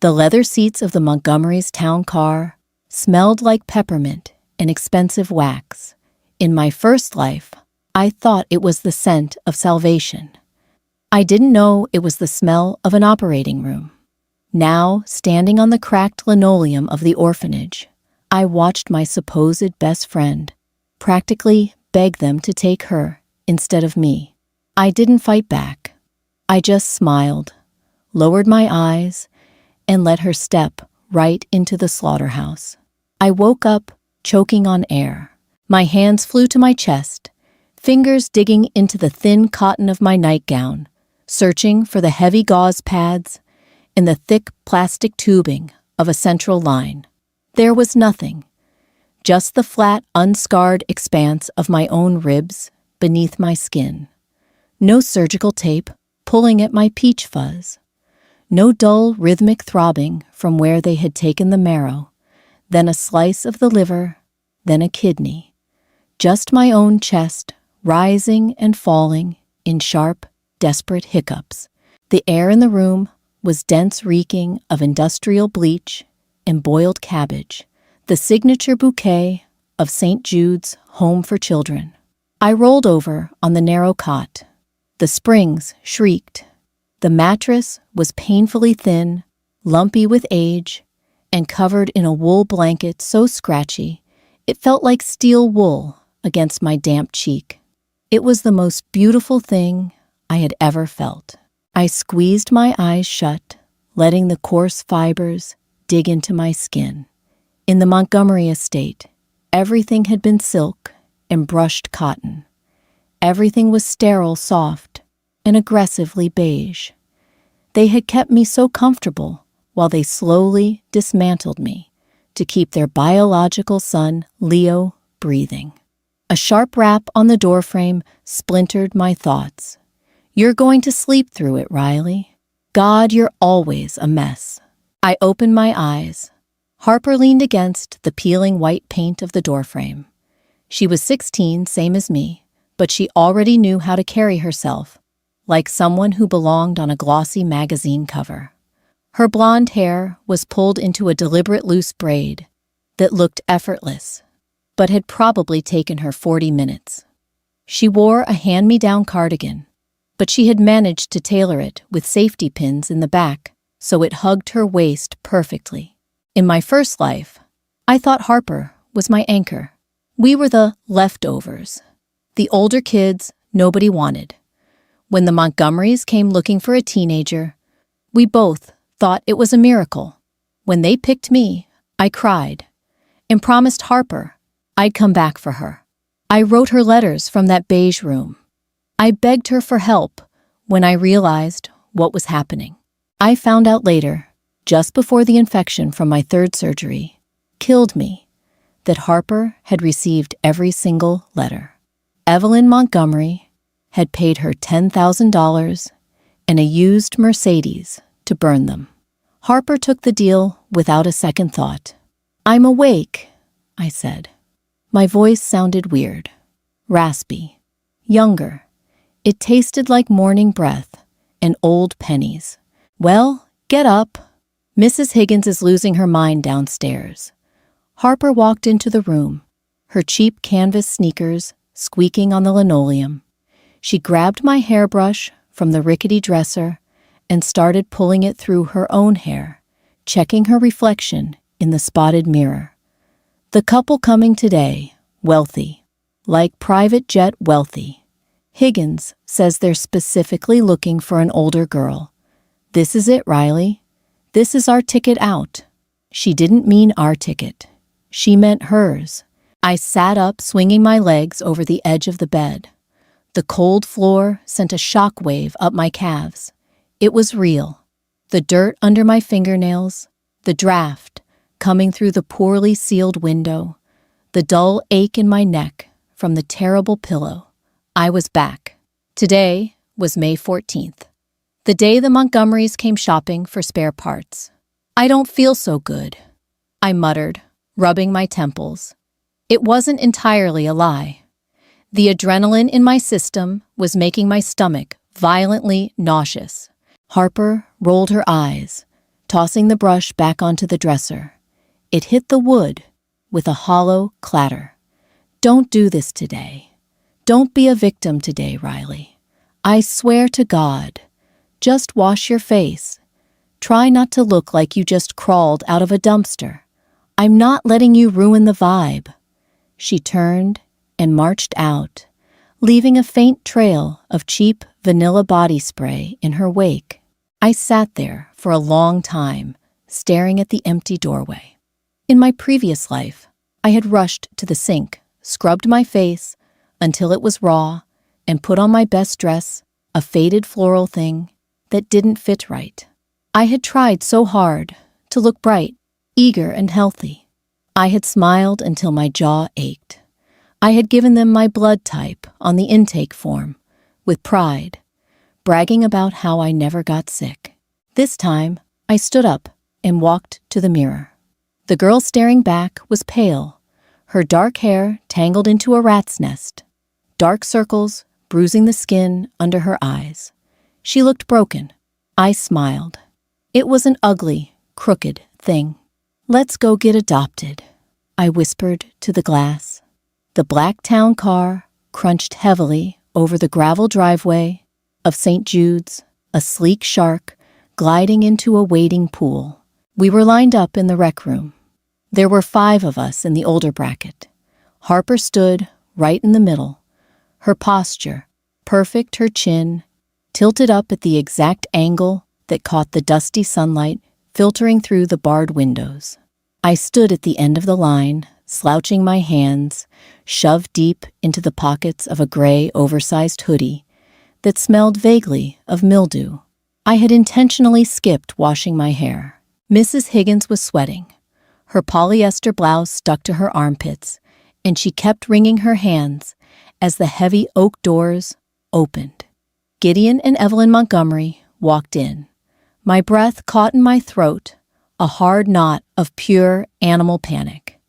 The leather seats of the Montgomery's town car smelled like peppermint and expensive wax. In my first life, I thought it was the scent of salvation. I didn't know it was the smell of an operating room. Now, standing on the cracked linoleum of the orphanage, I watched my supposed best friend practically beg them to take her instead of me. I didn't fight back. I just smiled, lowered my eyes, and let her step right into the slaughterhouse. I woke up, choking on air. My hands flew to my chest, fingers digging into the thin cotton of my nightgown, searching for the heavy gauze pads and the thick plastic tubing of a central line. There was nothing, just the flat, unscarred expanse of my own ribs beneath my skin. No surgical tape pulling at my peach fuzz. No dull, rhythmic throbbing from where they had taken the marrow, then a slice of the liver, then a kidney. Just my own chest, rising and falling in sharp, desperate hiccups. The air in the room was dense, reeking of industrial bleach and boiled cabbage, the signature bouquet of St. Jude's Home for Children. I rolled over on the narrow cot. The springs shrieked. The mattress was painfully thin, lumpy with age, and covered in a wool blanket so scratchy it felt like steel wool against my damp cheek. It was the most beautiful thing I had ever felt. I squeezed my eyes shut, letting the coarse fibers dig into my skin. In the Montgomery estate, everything had been silk and brushed cotton. Everything was sterile, soft, and aggressively beige. They had kept me so comfortable while they slowly dismantled me to keep their biological son, Leo, breathing. A sharp rap on the doorframe splintered my thoughts. "You're going to sleep through it, Riley. God, you're always a mess." I opened my eyes. Harper leaned against the peeling white paint of the doorframe. She was 16, same as me, but she already knew how to carry herself, like someone who belonged on a glossy magazine cover. Her blonde hair was pulled into a deliberate loose braid that looked effortless, but had probably taken her 40 minutes. She wore a hand-me-down cardigan, but she had managed to tailor it with safety pins in the back so it hugged her waist perfectly. In my first life, I thought Harper was my anchor. We were the leftovers, the older kids nobody wanted. When the Montgomerys came looking for a teenager, we both thought it was a miracle. When they picked me, I cried and promised Harper I'd come back for her. I wrote her letters from that beige room. I begged her for help when I realized what was happening. I found out later, just before the infection from my third surgery killed me, that Harper had received every single letter. Evelyn Montgomery had paid her $10,000 and a used Mercedes to burn them. Harper took the deal without a second thought. "I'm awake," I said. My voice sounded weird, raspy, younger. It tasted like morning breath and old pennies. "Well, get up. Mrs. Higgins is losing her mind downstairs." Harper walked into the room, her cheap canvas sneakers squeaking on the linoleum. She grabbed my hairbrush from the rickety dresser and started pulling it through her own hair, checking her reflection in the spotted mirror. The couple coming today, wealthy, like private jet wealthy. Higgins says they're specifically looking for an older girl. This is it, Riley. This is our ticket out. She didn't mean our ticket. She meant hers. I sat up, swinging my legs over the edge of the bed. The cold floor sent a shock wave up my calves. It was real. The dirt under my fingernails, the draft coming through the poorly sealed window, the dull ache in my neck from the terrible pillow. I was back. Today was May 14th, the day the Montgomerys came shopping for spare parts. "I don't feel so good," I muttered, rubbing my temples. It wasn't entirely a lie. The adrenaline in my system was making my stomach violently nauseous. Harper rolled her eyes, tossing the brush back onto the dresser. It hit the wood with a hollow clatter. Don't do this today. Don't be a victim today, Riley. I swear to God. Just wash your face. Try not to look like you just crawled out of a dumpster. I'm not letting you ruin the vibe. She turned and marched out, leaving a faint trail of cheap vanilla body spray in her wake. I sat there for a long time, staring at the empty doorway. In my previous life, I had rushed to the sink, scrubbed my face until it was raw, and put on my best dress, a faded floral thing that didn't fit right. I had tried so hard to look bright, eager, and healthy. I had smiled until my jaw ached. I had given them my blood type on the intake form, with pride, bragging about how I never got sick. This time, I stood up and walked to the mirror. The girl staring back was pale, her dark hair tangled into a rat's nest, dark circles bruising the skin under her eyes. She looked broken. I smiled. It was an ugly, crooked thing. Let's go get adopted, I whispered to the glass. The black town car crunched heavily over the gravel driveway of St. Jude's, a sleek shark gliding into a waiting pool. We were lined up in the rec room. There were 5 of us in the older bracket. Harper stood right in the middle, her posture perfect, her chin tilted up at the exact angle that caught the dusty sunlight filtering through the barred windows. I stood at the end of the line, slouching my hands, shoved deep into the pockets of a gray, oversized hoodie that smelled vaguely of mildew. I had intentionally skipped washing my hair. Mrs. Higgins was sweating. Her polyester blouse stuck to her armpits, and she kept wringing her hands as the heavy oak doors opened. Gideon and Evelyn Montgomery walked in. My breath caught in my throat, a hard knot of pure animal panic.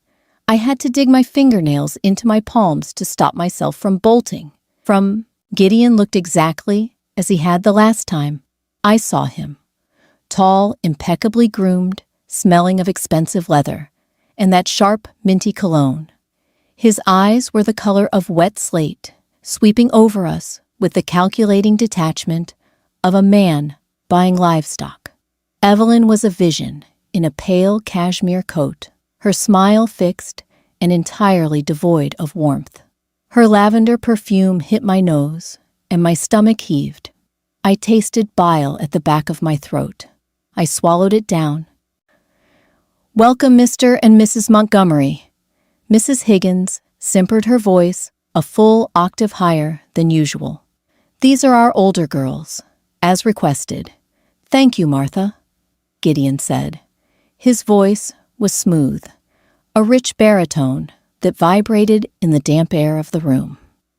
I had to dig my fingernails into my palms to stop myself from bolting. Gideon looked exactly as he had the last time. I saw him. Tall, impeccably groomed, smelling of expensive leather, and that sharp, minty cologne. His eyes were the color of wet slate, sweeping over us with the calculating detachment of a man buying livestock. Evelyn was a vision in a pale cashmere coat, her smile fixed and entirely devoid of warmth. Her lavender perfume hit my nose, and my stomach heaved. I tasted bile at the back of my throat. I swallowed it down. "Welcome, Mr. and Mrs. Montgomery." Mrs. Higgins simpered her voice a full octave higher than usual. "These are our older girls, as requested." "Thank you, Martha," Gideon said. His voice was smooth, a rich baritone that vibrated in the damp air of the room.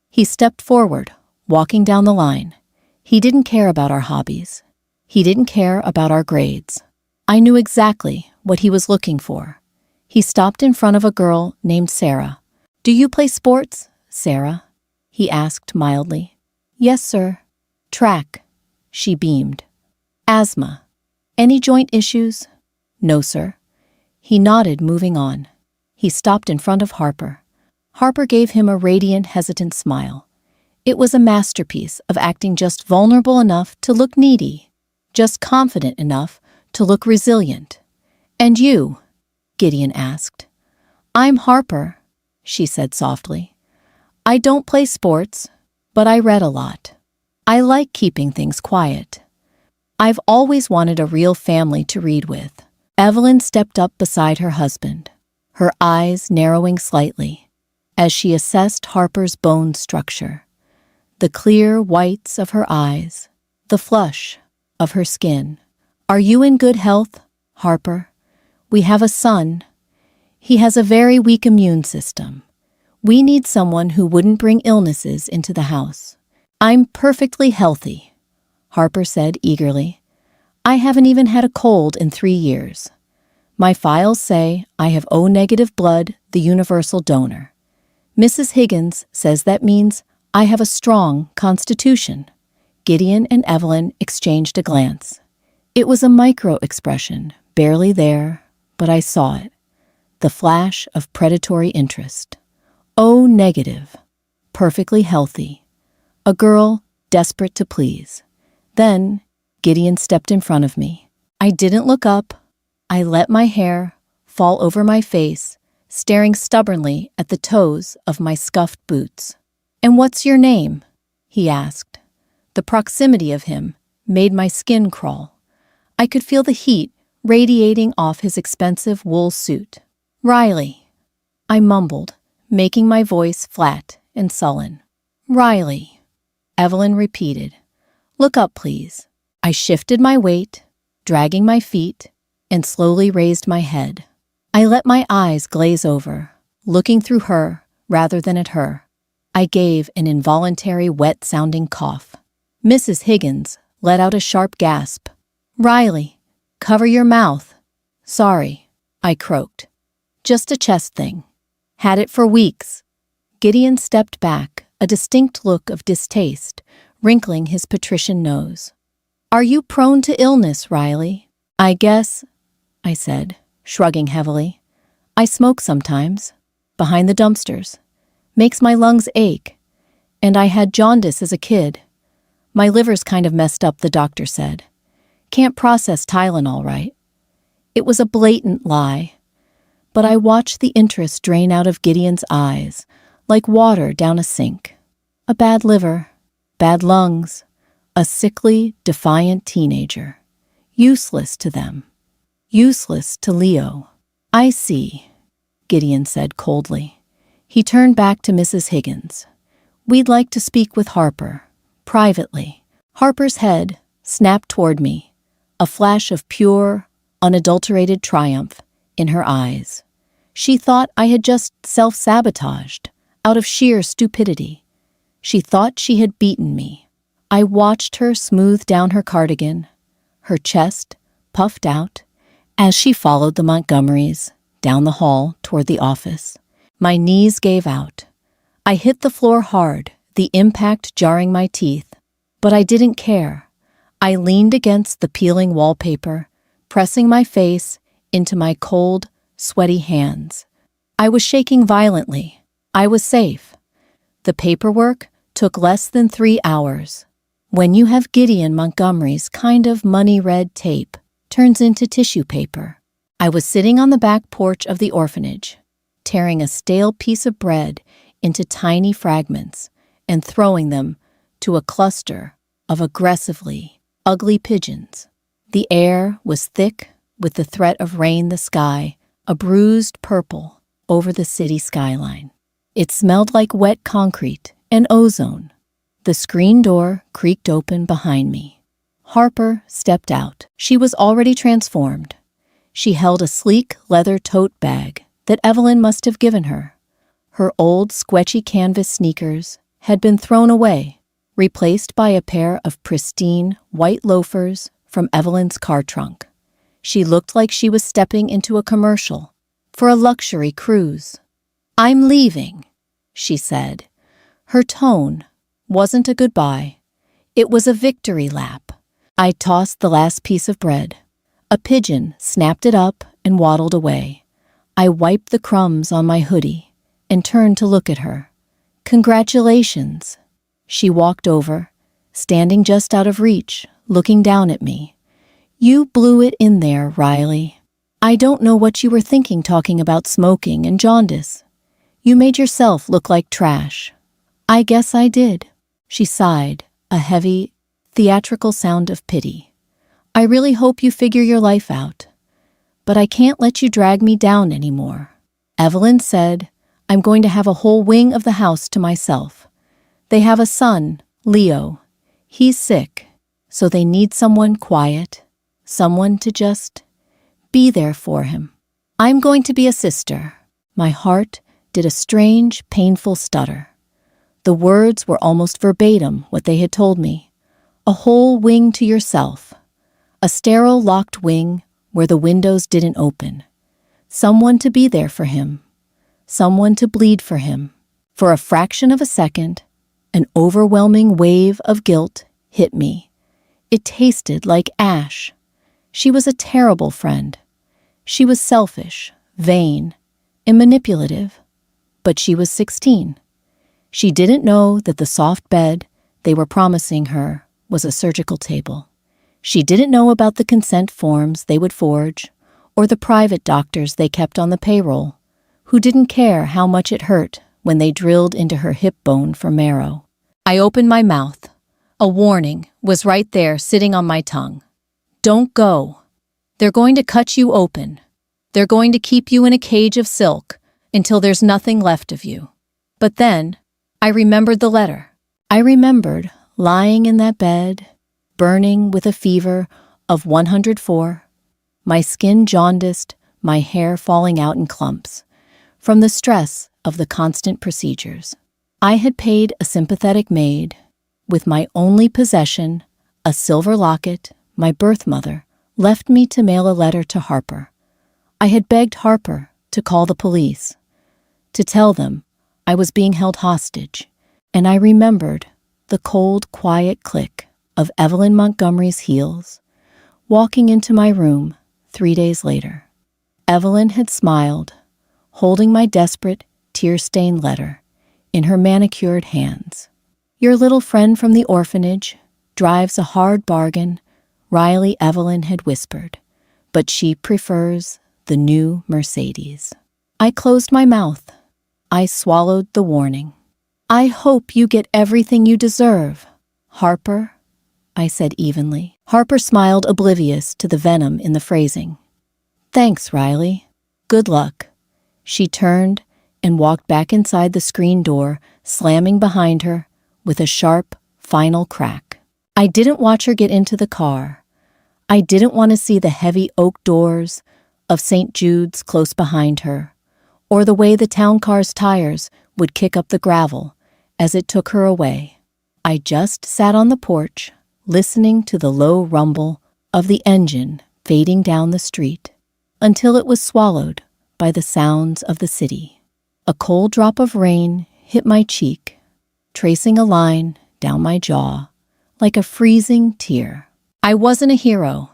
He stepped forward, walking down the line. He didn't care about our hobbies. He didn't care about our grades. I knew exactly what he was looking for. He stopped in front of a girl named Sarah. "Do you play sports, Sarah?" he asked mildly. "Yes, sir." "Track," she beamed. "Asthma. Any joint issues?" "No, sir." He nodded, moving on. He stopped in front of Harper. Harper gave him a radiant, hesitant smile. It was a masterpiece of acting just vulnerable enough to look needy, just confident enough to look resilient. "And you?" Gideon asked. "I'm Harper," she said softly. "I don't play sports, but I read a lot. I like keeping things quiet. I've always wanted a real family to read with." Evelyn stepped up beside her husband, her eyes narrowing slightly as she assessed Harper's bone structure, the clear whites of her eyes, the flush of her skin. "Are you in good health, Harper? We have a son. He has a very weak immune system. We need someone who wouldn't bring illnesses into the house." "I'm perfectly healthy," Harper said eagerly. "I haven't even had a cold in 3 years. My files say I have O-negative blood, the universal donor. Mrs. Higgins says that means I have a strong constitution." Gideon and Evelyn exchanged a glance. It was a micro-expression, barely there, but I saw it. The flash of predatory interest. O negative. Perfectly healthy. A girl desperate to please. Then, Gideon stepped in front of me. I didn't look up. I let my hair fall over my face, staring stubbornly at the toes of my scuffed boots. "And what's your name?" he asked. The proximity of him made my skin crawl. I could feel the heat radiating off his expensive wool suit. "Riley," I mumbled, making my voice flat and sullen. "Riley," Evelyn repeated. "Look up, please." I shifted my weight, dragging my feet, and slowly raised my head. I let my eyes glaze over, looking through her rather than at her. I gave an involuntary wet-sounding cough. Mrs. Higgins let out a sharp gasp. "Riley, cover your mouth." "Sorry," I croaked. "Just a chest thing. Had it for weeks." Gideon stepped back, a distinct look of distaste wrinkling his patrician nose. "Are you prone to illness, Riley?" "I guess," I said, shrugging heavily. "I smoke sometimes, behind the dumpsters. Makes my lungs ache. And I had jaundice as a kid. My liver's kind of messed up, the doctor said. Can't process Tylenol right." It was a blatant lie. But I watched the interest drain out of Gideon's eyes, like water down a sink. A bad liver, bad lungs, a sickly, defiant teenager. Useless to them. Useless to Leo. "I see," Gideon said coldly. He turned back to Mrs. Higgins. "We'd like to speak with Harper, privately." Harper's head snapped toward me, a flash of pure, unadulterated triumph in her eyes. She thought I had just self-sabotaged, out of sheer stupidity. She thought she had beaten me. I watched her smooth down her cardigan, her chest puffed out, as she followed the Montgomerys down the hall toward the office. My knees gave out. I hit the floor hard, the impact jarring my teeth. But I didn't care. I leaned against the peeling wallpaper, pressing my face into my cold, sweaty hands. I was shaking violently. I was safe. The paperwork took less than 3 hours. When you have Gideon Montgomery's kind of money red tape turns into tissue paper. I was sitting on the back porch of the orphanage, tearing a stale piece of bread into tiny fragments and throwing them to a cluster of aggressively ugly pigeons. The air was thick with the threat of rain, the sky a bruised purple over the city skyline. It smelled like wet concrete and ozone. The screen door creaked open behind me. Harper stepped out. She was already transformed. She held a sleek leather tote bag that Evelyn must have given her. Her old squetchy canvas sneakers had been thrown away, replaced by a pair of pristine white loafers from Evelyn's car trunk. She looked like she was stepping into a commercial for a luxury cruise. "I'm leaving," she said. Her tone wasn't a goodbye. It was a victory lap. I tossed the last piece of bread. A pigeon snapped it up and waddled away. I wiped the crumbs on my hoodie and turned to look at her. "Congratulations." She walked over, standing just out of reach, looking down at me. "You blew it in there, Riley. I don't know what you were thinking talking about smoking and jaundice. You made yourself look like trash." "I guess I did." She sighed, a heavy, theatrical sound of pity. "I really hope you figure your life out. But I can't let you drag me down anymore." Evelyn said, "I'm going to have a whole wing of the house to myself. They have a son, Leo. He's sick, so they need someone quiet, someone to just be there for him. I'm going to be a sister." My heart did a strange, painful stutter. The words were almost verbatim what they had told me. A whole wing to yourself. A sterile, locked wing where the windows didn't open. Someone to be there for him. Someone to bleed for him. For a fraction of a second, an overwhelming wave of guilt hit me. It tasted like ash. She was a terrible friend. She was selfish, vain, and manipulative. But she was 16. She didn't know that the soft bed they were promising her was a surgical table. She didn't know about the consent forms they would forge or the private doctors they kept on the payroll, who didn't care how much it hurt when they drilled into her hip bone for marrow. I opened my mouth. A warning was right there sitting on my tongue. Don't go. They're going to cut you open. They're going to keep you in a cage of silk until there's nothing left of you. But then, I remembered the letter. I remembered lying in that bed, burning with a fever of 104, my skin jaundiced, my hair falling out in clumps, from the stress of the constant procedures. I had paid a sympathetic maid, with my only possession, a silver locket my birth mother left me to mail a letter to Harper. I had begged Harper to call the police, to tell them I was being held hostage, and I remembered the cold, quiet click of Evelyn Montgomery's heels, walking into my room 3 days later. Evelyn had smiled, holding my desperate, tear-stained letter in her manicured hands. Your little friend from the orphanage drives a hard bargain, Riley Evelyn had whispered, but she prefers the new Mercedes. I closed my mouth. I swallowed the warning. I hope you get everything you deserve, Harper, I said evenly. Harper smiled, oblivious to the venom in the phrasing. Thanks, Riley. Good luck. She turned and walked back inside the screen door, slamming behind her with a sharp, final crack. I didn't watch her get into the car. I didn't want to see the heavy oak doors of St. Jude's close behind her, or the way the town car's tires would kick up the gravel as it took her away. I just sat on the porch, listening to the low rumble of the engine fading down the street, until it was swallowed by the sounds of the city. A cold drop of rain hit my cheek, tracing a line down my jaw like a freezing tear. I wasn't a hero.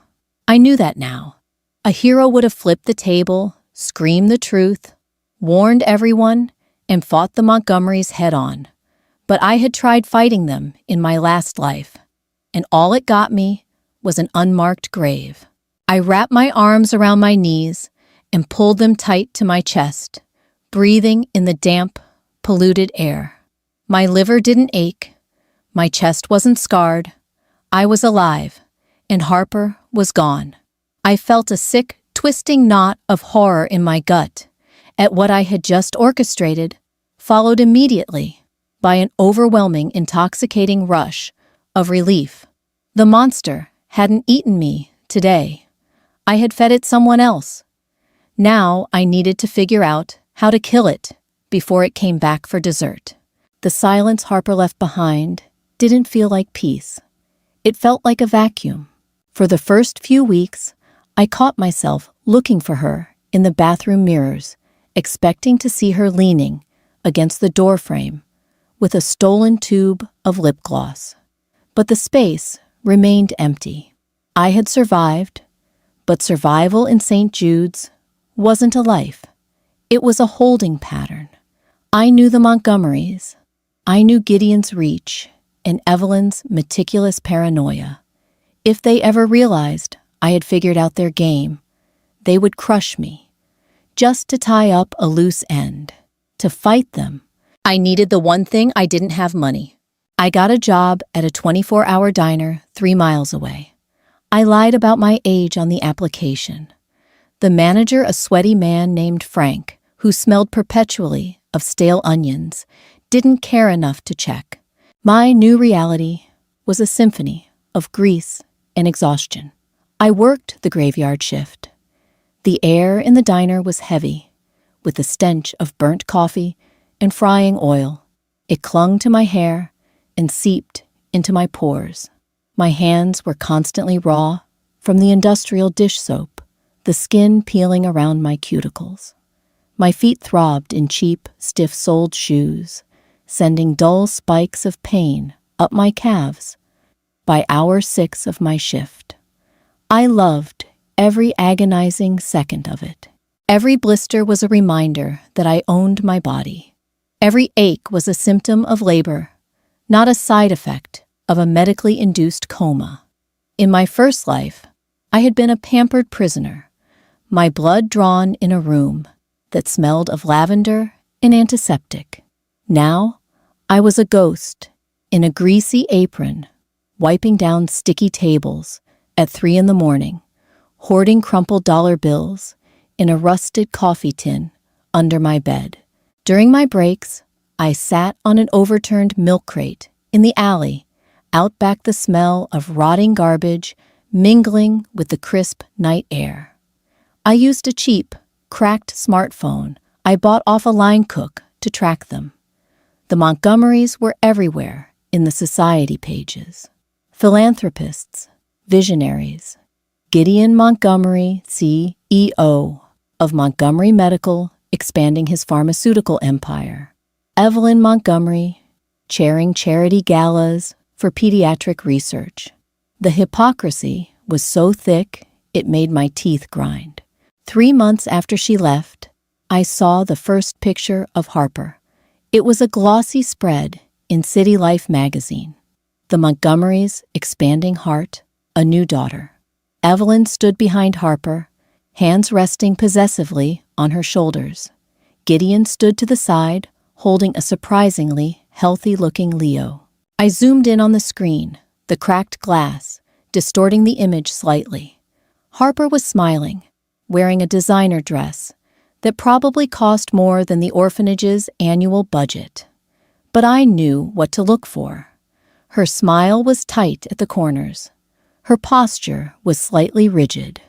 I knew that now. A hero would have flipped the table, screamed the truth, warned everyone, and fought the Montgomerys head-on. But I had tried fighting them in my last life, and all it got me was an unmarked grave. I wrapped my arms around my knees and pulled them tight to my chest, breathing in the damp, polluted air. My liver didn't ache. My chest wasn't scarred. I was alive, and Harper was gone. I felt a sick, twisting knot of horror in my gut at what I had just orchestrated, followed immediately by an overwhelming, intoxicating rush of relief. The monster hadn't eaten me today. I had fed it someone else. Now I needed to figure out how to kill it before it came back for dessert. The silence Harper left behind didn't feel like peace. It felt like a vacuum. For the first few weeks, I caught myself looking for her in the bathroom mirrors, expecting to see her leaning against the doorframe with a stolen tube of lip gloss. But the space remained empty. I had survived, but survival in St. Jude's wasn't a life. It was a holding pattern. I knew the Montgomerys. I knew Gideon's reach and Evelyn's meticulous paranoia. If they ever realized I had figured out their game, they would crush me, just to tie up a loose end. To fight them, I needed the one thing I didn't have: money. I got a job at a 24-hour diner 3 miles away. I lied about my age on the application. The manager, a sweaty man named Frank, who smelled perpetually of stale onions, didn't care enough to check. My new reality was a symphony of grease and exhaustion. I worked the graveyard shift. The air in the diner was heavy, with the stench of burnt coffee and frying oil. It clung to my hair and seeped into my pores. My hands were constantly raw from the industrial dish soap, the skin peeling around my cuticles. My feet throbbed in cheap, stiff-soled shoes, sending dull spikes of pain up my calves. By hour 6 of my shift, I loved every agonizing second of it. Every blister was a reminder that I owned my body. Every ache was a symptom of labor, not a side effect of a medically induced coma. In my first life, I had been a pampered prisoner, my blood drawn in a room that smelled of lavender and antiseptic. Now, I was a ghost in a greasy apron, wiping down sticky tables at 3 a.m, hoarding crumpled dollar bills in a rusted coffee tin under my bed. During my breaks, I sat on an overturned milk crate in the alley, out back the smell of rotting garbage mingling with the crisp night air. I used a cheap, cracked smartphone I bought off a line cook to track them. The Montgomerys were everywhere in the society pages. Philanthropists, visionaries. Gideon Montgomery, CEO of Montgomery Medical, expanding his pharmaceutical empire. Evelyn Montgomery, chairing charity galas for pediatric research. The hypocrisy was so thick it made my teeth grind. 3 months after she left, I saw the first picture of Harper. It was a glossy spread in City Life magazine. The Montgomerys' expanding heart, a new daughter. Evelyn stood behind Harper, hands resting possessively on her shoulders. Gideon stood to the side, holding a surprisingly healthy-looking Leo. I zoomed in on the screen, the cracked glass, distorting the image slightly. Harper was smiling, wearing a designer dress that probably cost more than the orphanage's annual budget. But I knew what to look for. Her smile was tight at the corners. Her posture was slightly rigid.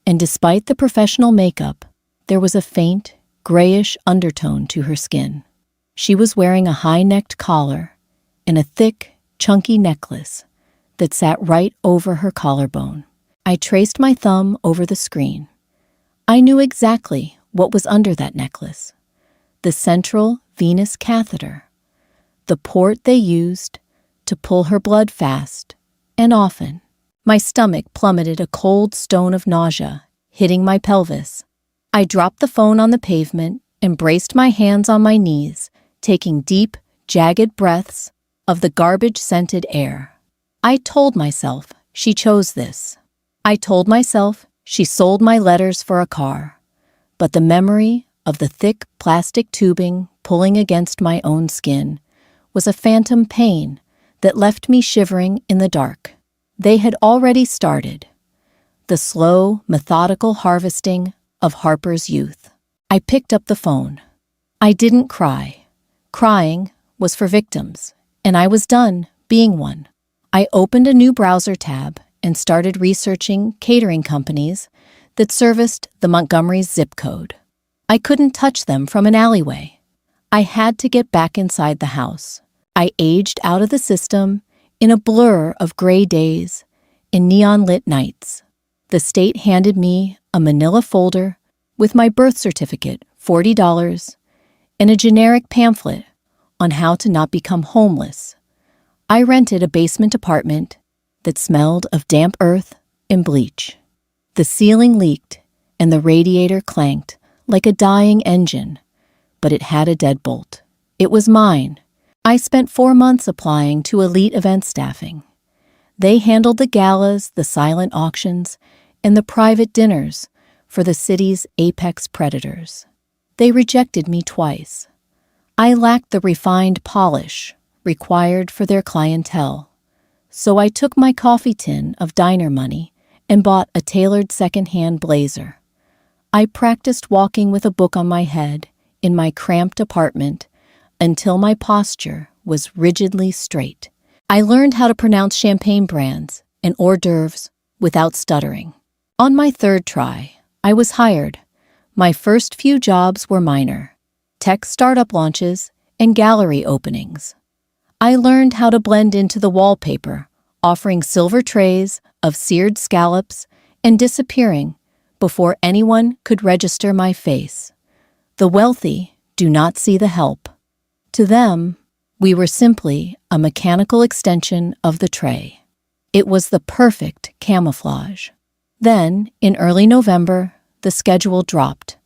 And despite the professional makeup, there was a faint, grayish undertone to her skin. She was wearing a high-necked collar and a thick, chunky necklace that sat right over her collarbone. I traced my thumb over the screen. I knew exactly what was under that necklace. The central venous catheter. The port they used to pull her blood fast and often. My stomach plummeted a cold stone of nausea, hitting my pelvis. I dropped the phone on the pavement and braced my hands on my knees, taking deep, jagged breaths of the garbage-scented air. I told myself she chose this. I told myself she sold my letters for a car. But the memory of the thick plastic tubing pulling against my own skin was a phantom pain that left me shivering in the dark. They had already started. The slow, methodical harvesting of Harper's youth. I picked up the phone. I didn't cry. Crying was for victims, and I was done being one. I opened a new browser tab and started researching catering companies that serviced the Montgomery's zip code. I couldn't touch them from an alleyway. I had to get back inside the house. I aged out of the system in a blur of gray days and neon-lit nights. The state handed me a manila folder with my birth certificate, $40, and a generic pamphlet on how to not become homeless. I rented a basement apartment that smelled of damp earth and bleach. The ceiling leaked and the radiator clanked like a dying engine, but it had a deadbolt. It was mine. I spent 4 months applying to elite event staffing. They handled the galas, the silent auctions, and the private dinners for the city's apex predators. They rejected me twice. I lacked the refined polish required for their clientele, so I took my coffee tin of diner money and bought a tailored second-hand blazer. I practiced walking with a book on my head in my cramped apartment until my posture was rigidly straight. I learned how to pronounce champagne brands and hors d'oeuvres without stuttering. On my 3rd try, I was hired. My first few jobs were minor: tech startup launches and gallery openings. I learned how to blend into the wallpaper, offering silver trays of seared scallops and disappearing before anyone could register my face. The wealthy do not see the help. To them, we were simply a mechanical extension of the tray. It was the perfect camouflage. Then, in early November, the schedule dropped.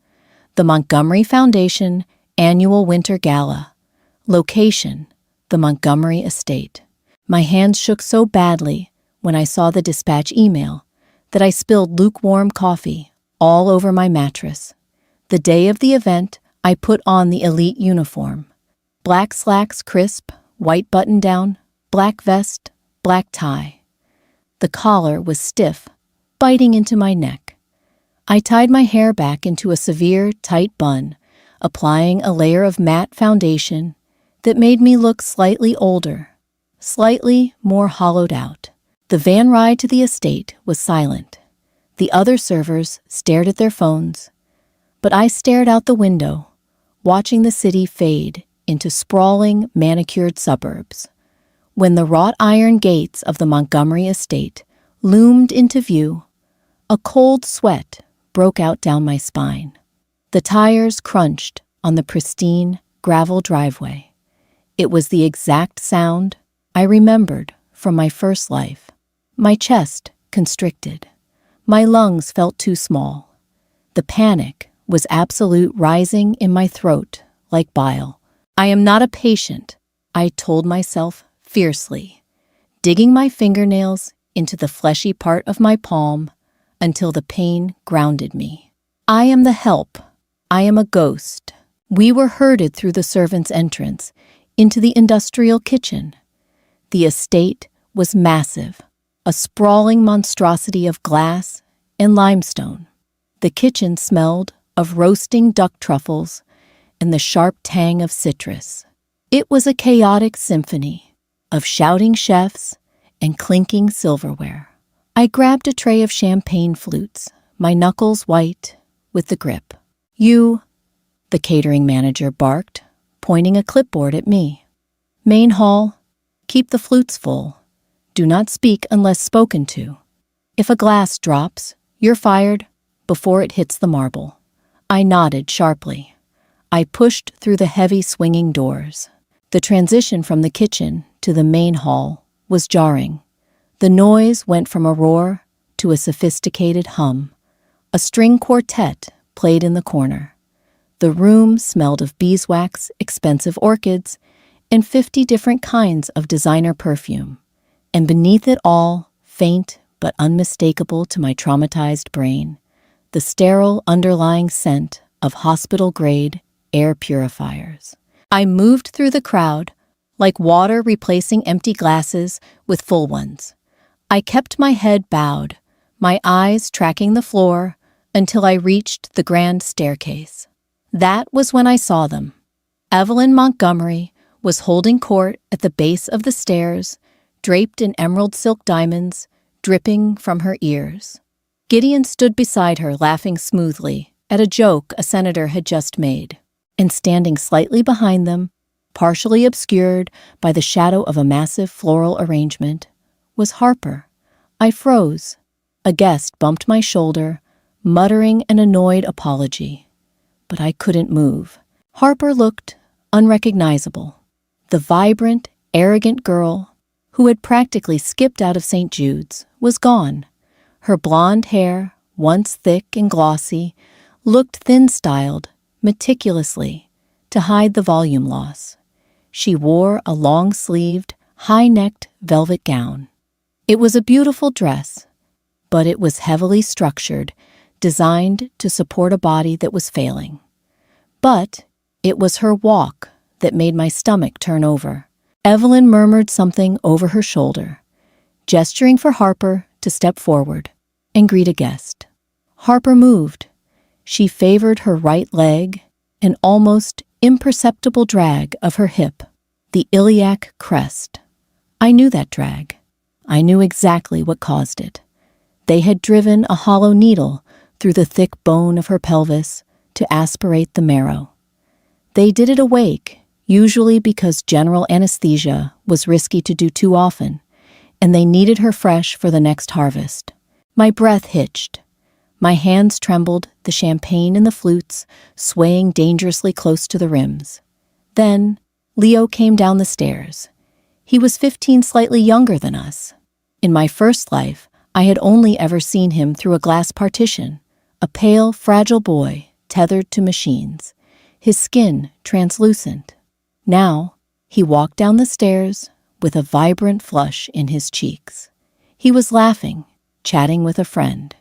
The Montgomery Foundation Annual Winter Gala. Location, the Montgomery Estate. My hands shook so badly when I saw the dispatch email that I spilled lukewarm coffee all over my mattress. The day of the event, I put on the elite uniform. Black slacks crisp, white button-down, black vest, black tie. The collar was stiff, biting into my neck. I tied my hair back into a severe, tight bun, applying a layer of matte foundation that made me look slightly older, slightly more hollowed out. The van ride to the estate was silent. The other servers stared at their phones, but I stared out the window, watching the city fade into sprawling, manicured suburbs. When the wrought iron gates of the Montgomery estate loomed into view, a cold sweat broke out down my spine. The tires crunched on the pristine gravel driveway. It was the exact sound I remembered from my first life. My chest constricted. My lungs felt too small. The panic was absolute, rising in my throat like bile. I am not a patient, I told myself fiercely, digging my fingernails into the fleshy part of my palm until the pain grounded me. I am the help. I am a ghost. We were herded through the servants' entrance into the industrial kitchen. The estate was massive, a sprawling monstrosity of glass and limestone. The kitchen smelled of roasting duck truffles and the sharp tang of citrus. It was a chaotic symphony of shouting chefs and clinking silverware. I grabbed a tray of champagne flutes, my knuckles white with the grip. "You," the catering manager barked, pointing a clipboard at me. "Main hall, keep the flutes full. Do not speak unless spoken to. If a glass drops, you're fired before it hits the marble." I nodded sharply. I pushed through the heavy swinging doors. The transition from the kitchen to the main hall was jarring. The noise went from a roar to a sophisticated hum. A string quartet played in the corner. The room smelled of beeswax, expensive orchids, and 50 different kinds of designer perfume. And beneath it all, faint but unmistakable to my traumatized brain, the sterile underlying scent of hospital-grade air purifiers. I moved through the crowd, like water replacing empty glasses with full ones. I kept my head bowed, my eyes tracking the floor until I reached the grand staircase. That was when I saw them. Evelyn Montgomery was holding court at the base of the stairs, draped in emerald silk diamonds dripping from her ears. Gideon stood beside her, laughing smoothly at a joke a senator had just made. And standing slightly behind them, partially obscured by the shadow of a massive floral arrangement, was Harper. I froze. A guest bumped my shoulder, muttering an annoyed apology. But I couldn't move. Harper looked unrecognizable. The vibrant, arrogant girl, who had practically skipped out of St. Jude's, was gone. Her blonde hair, once thick and glossy, looked thin-styled, meticulously, to hide the volume loss. She wore a long-sleeved, high-necked velvet gown. It was a beautiful dress, but it was heavily structured, designed to support a body that was failing. But it was her walk that made my stomach turn over. Evelyn murmured something over her shoulder, gesturing for Harper to step forward and greet a guest. Harper moved. She favored her right leg, an almost imperceptible drag of her hip, the iliac crest. I knew that drag. I knew exactly what caused it. They had driven a hollow needle through the thick bone of her pelvis to aspirate the marrow. They did it awake, usually because general anesthesia was risky to do too often, and they needed her fresh for the next harvest. My breath hitched. My hands trembled, the champagne and the flutes swaying dangerously close to the rims. Then, Leo came down the stairs. He was 15, slightly younger than us. In my first life, I had only ever seen him through a glass partition, a pale, fragile boy tethered to machines, his skin translucent. Now, he walked down the stairs with a vibrant flush in his cheeks. He was laughing, chatting with a friend.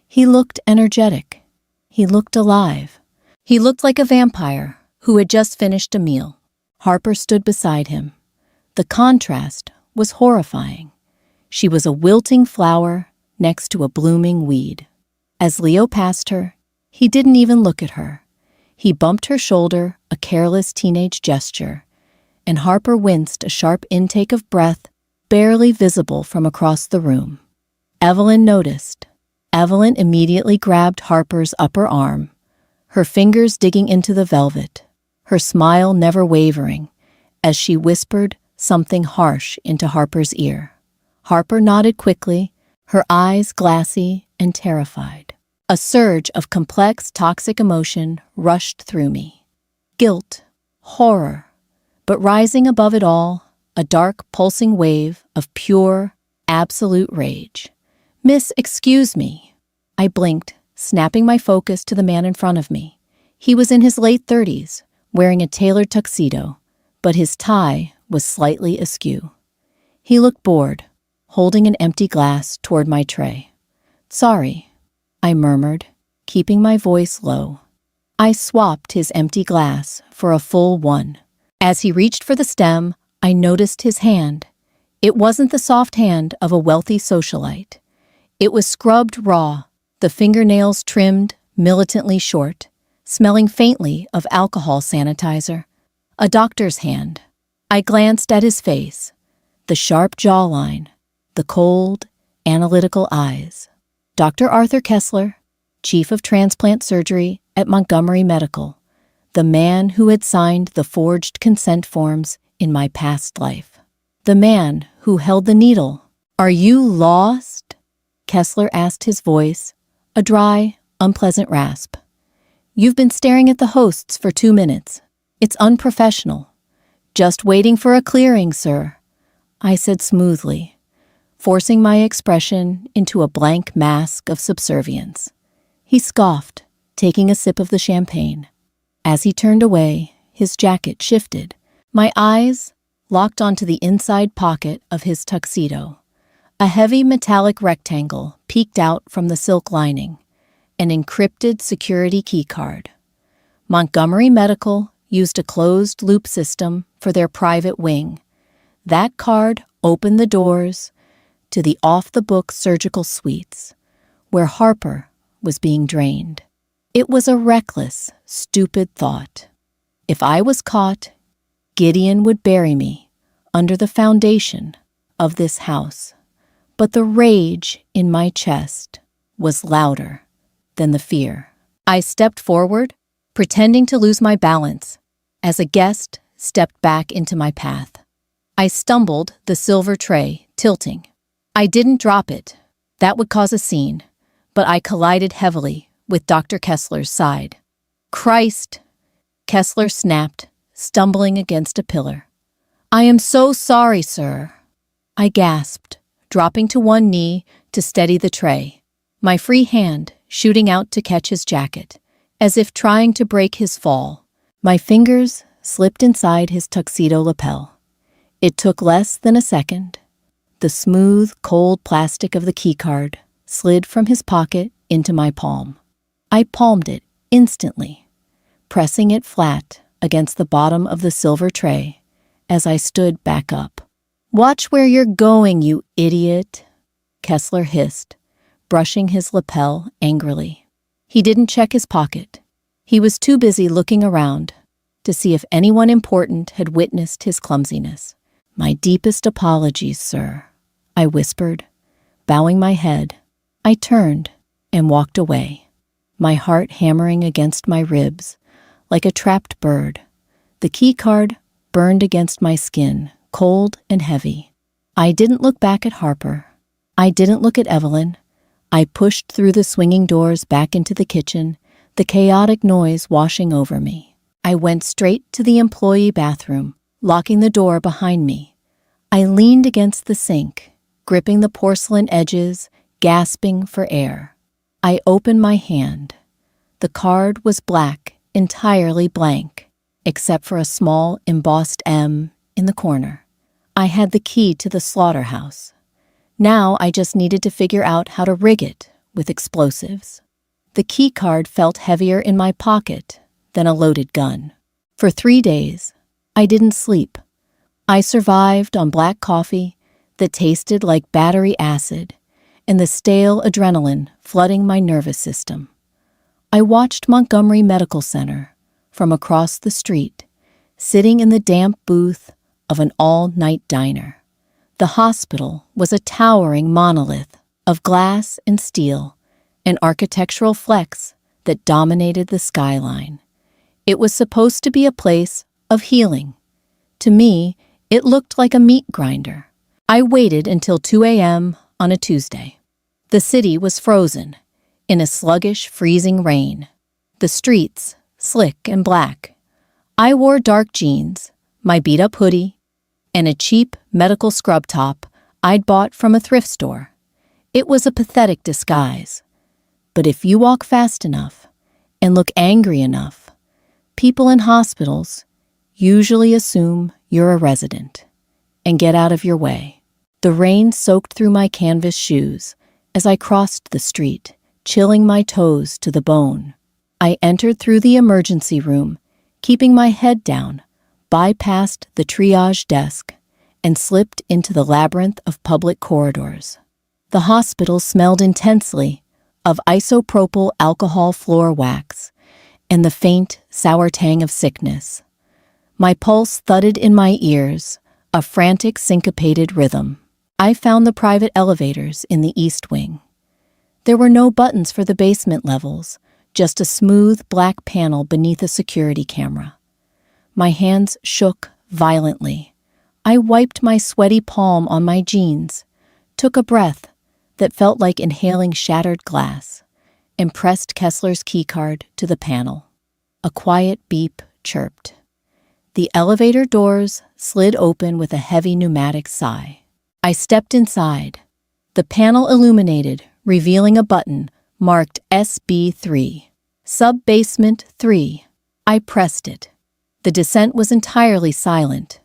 He looked energetic. He looked alive. He looked like a vampire who had just finished a meal. Harper stood beside him. The contrast was horrifying. She was a wilting flower next to a blooming weed. As Leo passed her, he didn't even look at her. He bumped her shoulder, a careless teenage gesture, and Harper winced a sharp intake of breath, barely visible from across the room. Evelyn noticed. Evelyn immediately grabbed Harper's upper arm, her fingers digging into the velvet, her smile never wavering, as she whispered something harsh into Harper's ear. Harper nodded quickly, her eyes glassy and terrified. A surge of complex, toxic emotion rushed through me. Guilt, horror, but rising above it all, a dark, pulsing wave of pure, absolute rage. "Miss, excuse me." I blinked, snapping my focus to the man in front of me. He was in his late 30s, wearing a tailored tuxedo, but his tie was slightly askew. He looked bored, holding an empty glass toward my tray. "Sorry," I murmured, keeping my voice low. I swapped his empty glass for a full one. As he reached for the stem, I noticed his hand. It wasn't the soft hand of a wealthy socialite. It was scrubbed raw, the fingernails trimmed militantly short, smelling faintly of alcohol sanitizer. A doctor's hand. I glanced at his face, the sharp jawline, the cold, analytical eyes. Dr. Arthur Kessler, chief of transplant surgery at Montgomery Medical, the man who had signed the forged consent forms in my past life. The man who held the needle. "Are you lost?" Kessler asked, his voice a dry, unpleasant rasp. "You've been staring at the hosts for 2 minutes. It's unprofessional." "Just waiting for a clearing, sir," I said smoothly, forcing my expression into a blank mask of subservience. He scoffed, taking a sip of the champagne. As he turned away, his jacket shifted. My eyes locked onto the inside pocket of his tuxedo. A heavy metallic rectangle peeked out from the silk lining, an encrypted security keycard. Montgomery Medical used a closed-loop system for their private wing. That card opened the doors to the off-the-book surgical suites, where Harper was being drained. It was a reckless, stupid thought. If I was caught, Gideon would bury me under the foundation of this house. But the rage in my chest was louder than the fear. I stepped forward, pretending to lose my balance, as a guest stepped back into my path. I stumbled the silver tray, tilting. I didn't drop it. That would cause a scene, but I collided heavily with Dr. Kessler's side. "Christ!" Kessler snapped, stumbling against a pillar. "I am so sorry, sir." I gasped, dropping to one knee to steady the tray, my free hand shooting out to catch his jacket, as if trying to break his fall. My fingers slipped inside his tuxedo lapel. It took less than a second. The smooth, cold plastic of the keycard slid from his pocket into my palm. I palmed it instantly, pressing it flat against the bottom of the silver tray as I stood back up. "Watch where you're going, you idiot," Kessler hissed, brushing his lapel angrily. He didn't check his pocket. He was too busy looking around to see if anyone important had witnessed his clumsiness. "My deepest apologies, sir," I whispered, bowing my head. I turned and walked away, my heart hammering against my ribs like a trapped bird. The keycard burned against my skin, cold and heavy. I didn't look back at Harper. I didn't look at Evelyn. I pushed through the swinging doors back into the kitchen, the chaotic noise washing over me. I went straight to the employee bathroom, locking the door behind me. I leaned against the sink, gripping the porcelain edges gasping for air. I opened my hand. The card was black, entirely blank, except for a small embossed M in the corner. I had the key to the slaughterhouse. Now I just needed to figure out how to rig it with explosives. The key card felt heavier in my pocket than a loaded gun. For 3 days, I didn't sleep. I survived on black coffee that tasted like battery acid and the stale adrenaline flooding my nervous system. I watched Montgomery Medical Center from across the street, sitting in the damp booth of an all-night diner. The hospital was a towering monolith of glass and steel, an architectural flex that dominated the skyline. It was supposed to be a place of healing. To me, it looked like a meat grinder. I waited until 2 a.m. on a Tuesday. The city was frozen, in a sluggish, freezing rain. The streets, slick and black. I wore dark jeans, my beat-up hoodie, and a cheap medical scrub top I'd bought from a thrift store. It was a pathetic disguise. But if you walk fast enough and look angry enough, people in hospitals usually assume you're a resident and get out of your way. The rain soaked through my canvas shoes as I crossed the street, chilling my toes to the bone. I entered through the emergency room, keeping my head down, bypassed the triage desk, and slipped into the labyrinth of public corridors. The hospital smelled intensely of isopropyl alcohol floor wax and the faint, sour tang of sickness. My pulse thudded in my ears, a frantic, syncopated rhythm. I found the private elevators in the East Wing. There were no buttons for the basement levels, just a smooth black panel beneath a security camera. My hands shook violently. I wiped my sweaty palm on my jeans, took a breath that felt like inhaling shattered glass, and pressed Kessler's keycard to the panel. A quiet beep chirped. The elevator doors slid open with a heavy pneumatic sigh. I stepped inside. The panel illuminated, revealing a button marked SB3. Sub-basement 3. I pressed it. The descent was entirely silent,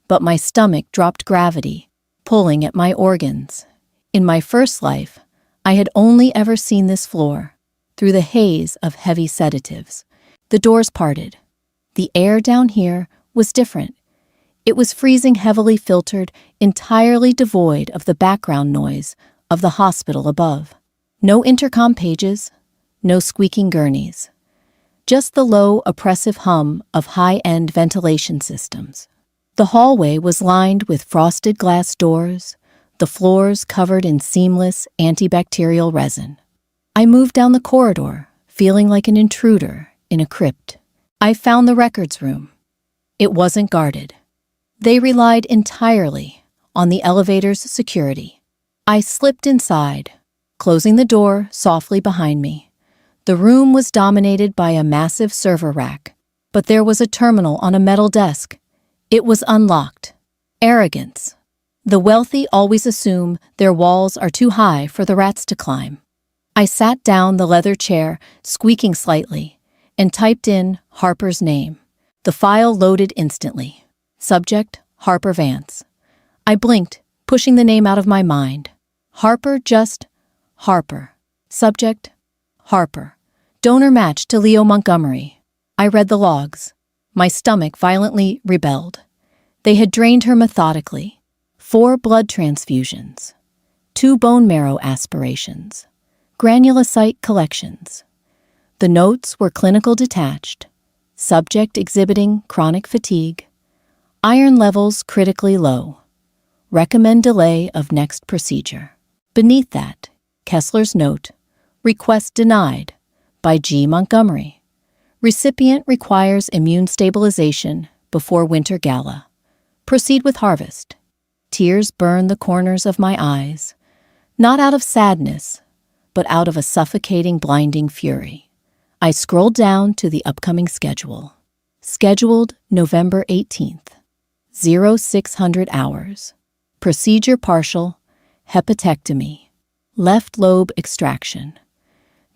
but my stomach dropped gravity, pulling at my organs. In my first life, I had only ever seen this floor through the haze of heavy sedatives. The doors parted. The air down here was different. It was freezing, heavily filtered, entirely devoid of the background noise of the hospital above. No intercom pages, no squeaking gurneys. Just the low, oppressive hum of high-end ventilation systems. The hallway was lined with frosted glass doors, the floors covered in seamless antibacterial resin. I moved down the corridor, feeling like an intruder in a crypt. I found the records room. It wasn't guarded. They relied entirely on the elevator's security. I slipped inside, closing the door softly behind me. The room was dominated by a massive server rack, but there was a terminal on a metal desk. It was unlocked. Arrogance. The wealthy always assume their walls are too high for the rats to climb. I sat down the leather chair, squeaking slightly, and typed in Harper's name. The file loaded instantly. Subject, Harper Vance. I blinked, pushing the name out of my mind. Harper, just Harper. Subject, Harper. Donor matched to Leo Montgomery. I read the logs. My stomach violently rebelled. They had drained her methodically. 4 blood transfusions. 2 bone marrow aspirations. Granulocyte collections. The notes were clinical detached. Subject exhibiting chronic fatigue. Iron levels critically low. Recommend delay of next procedure. Beneath that, Kessler's note, request denied by G. Montgomery. Recipient requires immune stabilization before winter gala. Proceed with harvest. Tears burn the corners of my eyes, not out of sadness, but out of a suffocating, blinding fury. I scrolled down to the upcoming schedule. Scheduled November 18th, 0600 hours. Procedure partial, hepatectomy. left lobe extraction.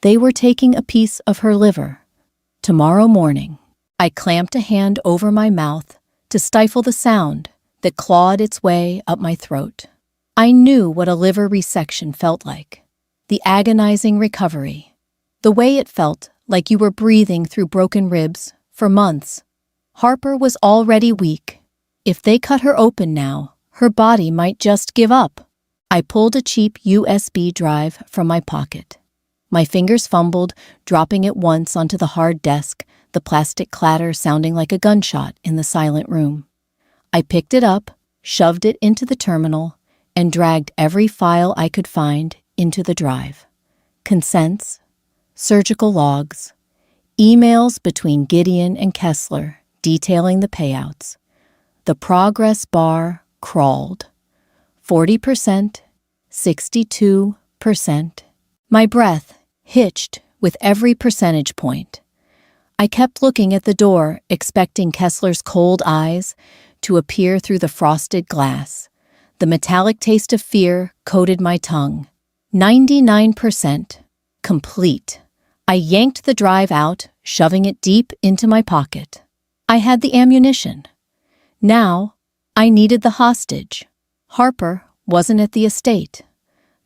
They were taking a piece of her liver. Tomorrow morning, I clamped a hand over my mouth to stifle the sound that clawed its way up my throat. I knew what a liver resection felt like. The agonizing recovery. The way it felt like you were breathing through broken ribs for months. Harper was already weak. If they cut her open now, her body might just give up. I pulled a cheap USB drive from my pocket. My fingers fumbled, dropping it once onto the hard desk, the plastic clatter sounding like a gunshot in the silent room. I picked it up, shoved it into the terminal, and dragged every file I could find into the drive. Consents, surgical logs, emails between Gideon and Kessler detailing the payouts. The progress bar crawled. 40%, 62%. My breath hitched with every percentage point. I kept looking at the door, expecting Kessler's cold eyes to appear through the frosted glass. The metallic taste of fear coated my tongue. 99%. Complete. I yanked the drive out, shoving it deep into my pocket. I had the ammunition. Now, I needed the hostage. Harper wasn't at the estate.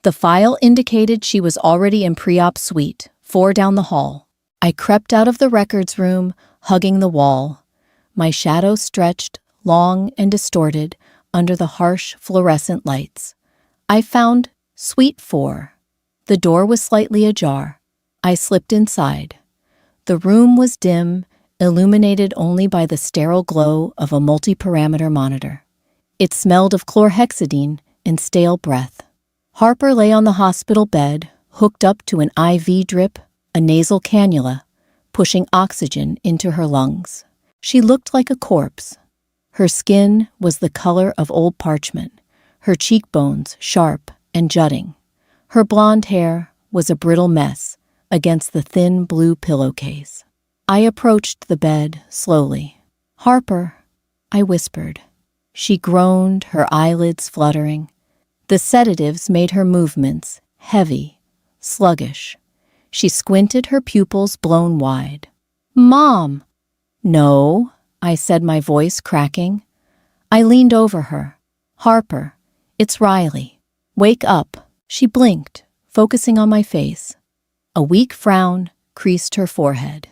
The file indicated she was already in pre-op suite, 4 down the hall. I crept out of the records room, hugging the wall. My shadow stretched, long and distorted, under the harsh fluorescent lights. I found Suite 4. The door was slightly ajar. I slipped inside. The room was dim, illuminated only by the sterile glow of a multi-parameter monitor. It smelled of chlorhexidine and stale breath. Harper lay on the hospital bed, hooked up to an IV drip, a nasal cannula, pushing oxygen into her lungs. She looked like a corpse. Her skin was the color of old parchment, her cheekbones sharp and jutting. Her blonde hair was a brittle mess against the thin blue pillowcase. I approached the bed slowly. "Harper," I whispered. She groaned, her eyelids fluttering. The sedatives made her movements heavy, sluggish. She squinted, her pupils blown wide. "Mom!" "No," I said, my voice cracking. I leaned over her. "Harper, it's Riley. Wake up." She blinked, focusing on my face. A weak frown creased her forehead.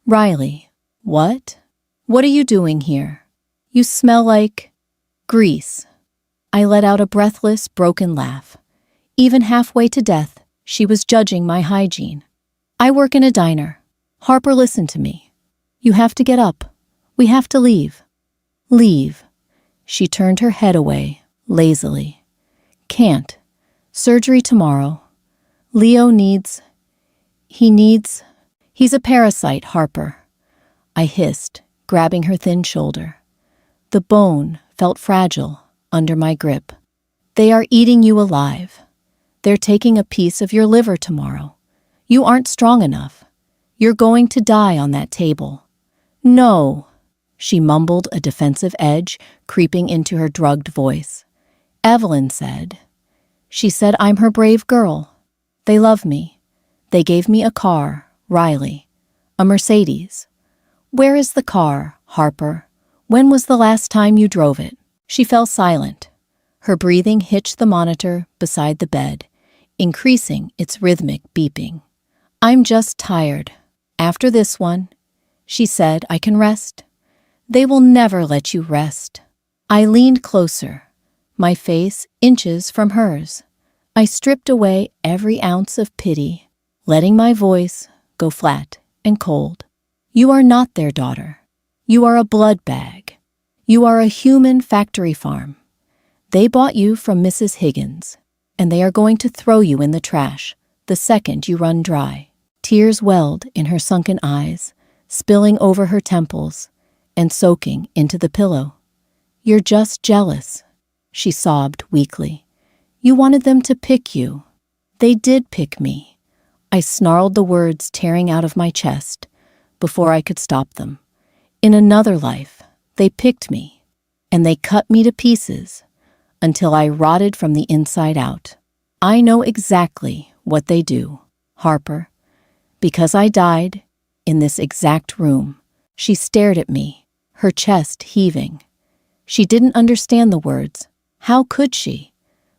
"Riley, what? What are you doing here? You smell like grease." I let out a breathless, broken laugh. Even halfway to death, she was judging my hygiene. "I work in a diner. Harper, listen to me. You have to get up. We have to leave." "Leave." She turned her head away, lazily. "Can't. Surgery tomorrow. Leo needs... He's a parasite, Harper." I hissed, grabbing her thin shoulder. The bone felt fragile under my grip. "They are eating you alive. They're taking a piece of your liver tomorrow. You aren't strong enough. You're going to die on that table." "No," she mumbled, a defensive edge creeping into her drugged voice. "Evelyn said. She said I'm her brave girl. They love me. They gave me a car, Riley. A Mercedes." "Where is the car, Harper? When was the last time you drove it?" She fell silent. Her breathing hitched the monitor beside the bed, increasing its rhythmic beeping. "I'm just tired. After this one," she said, "I can rest." "They will never let you rest." I leaned closer, my face inches from hers. I stripped away every ounce of pity, letting my voice go flat and cold. "You are not their daughter. You are a blood bag. You are a human factory farm. They bought you from Mrs. Higgins, and they are going to throw you in the trash the second you run dry." Tears welled in her sunken eyes, spilling over her temples and soaking into the pillow. "You're just jealous," she sobbed weakly. "You wanted them to pick you." "They did pick me." I snarled, the words tearing out of my chest before I could stop them. "In another life, they picked me, and they cut me to pieces until I rotted from the inside out." I know exactly what they do, Harper. Because I died in this exact room. She stared at me, her chest heaving. She didn't understand the words. How could she?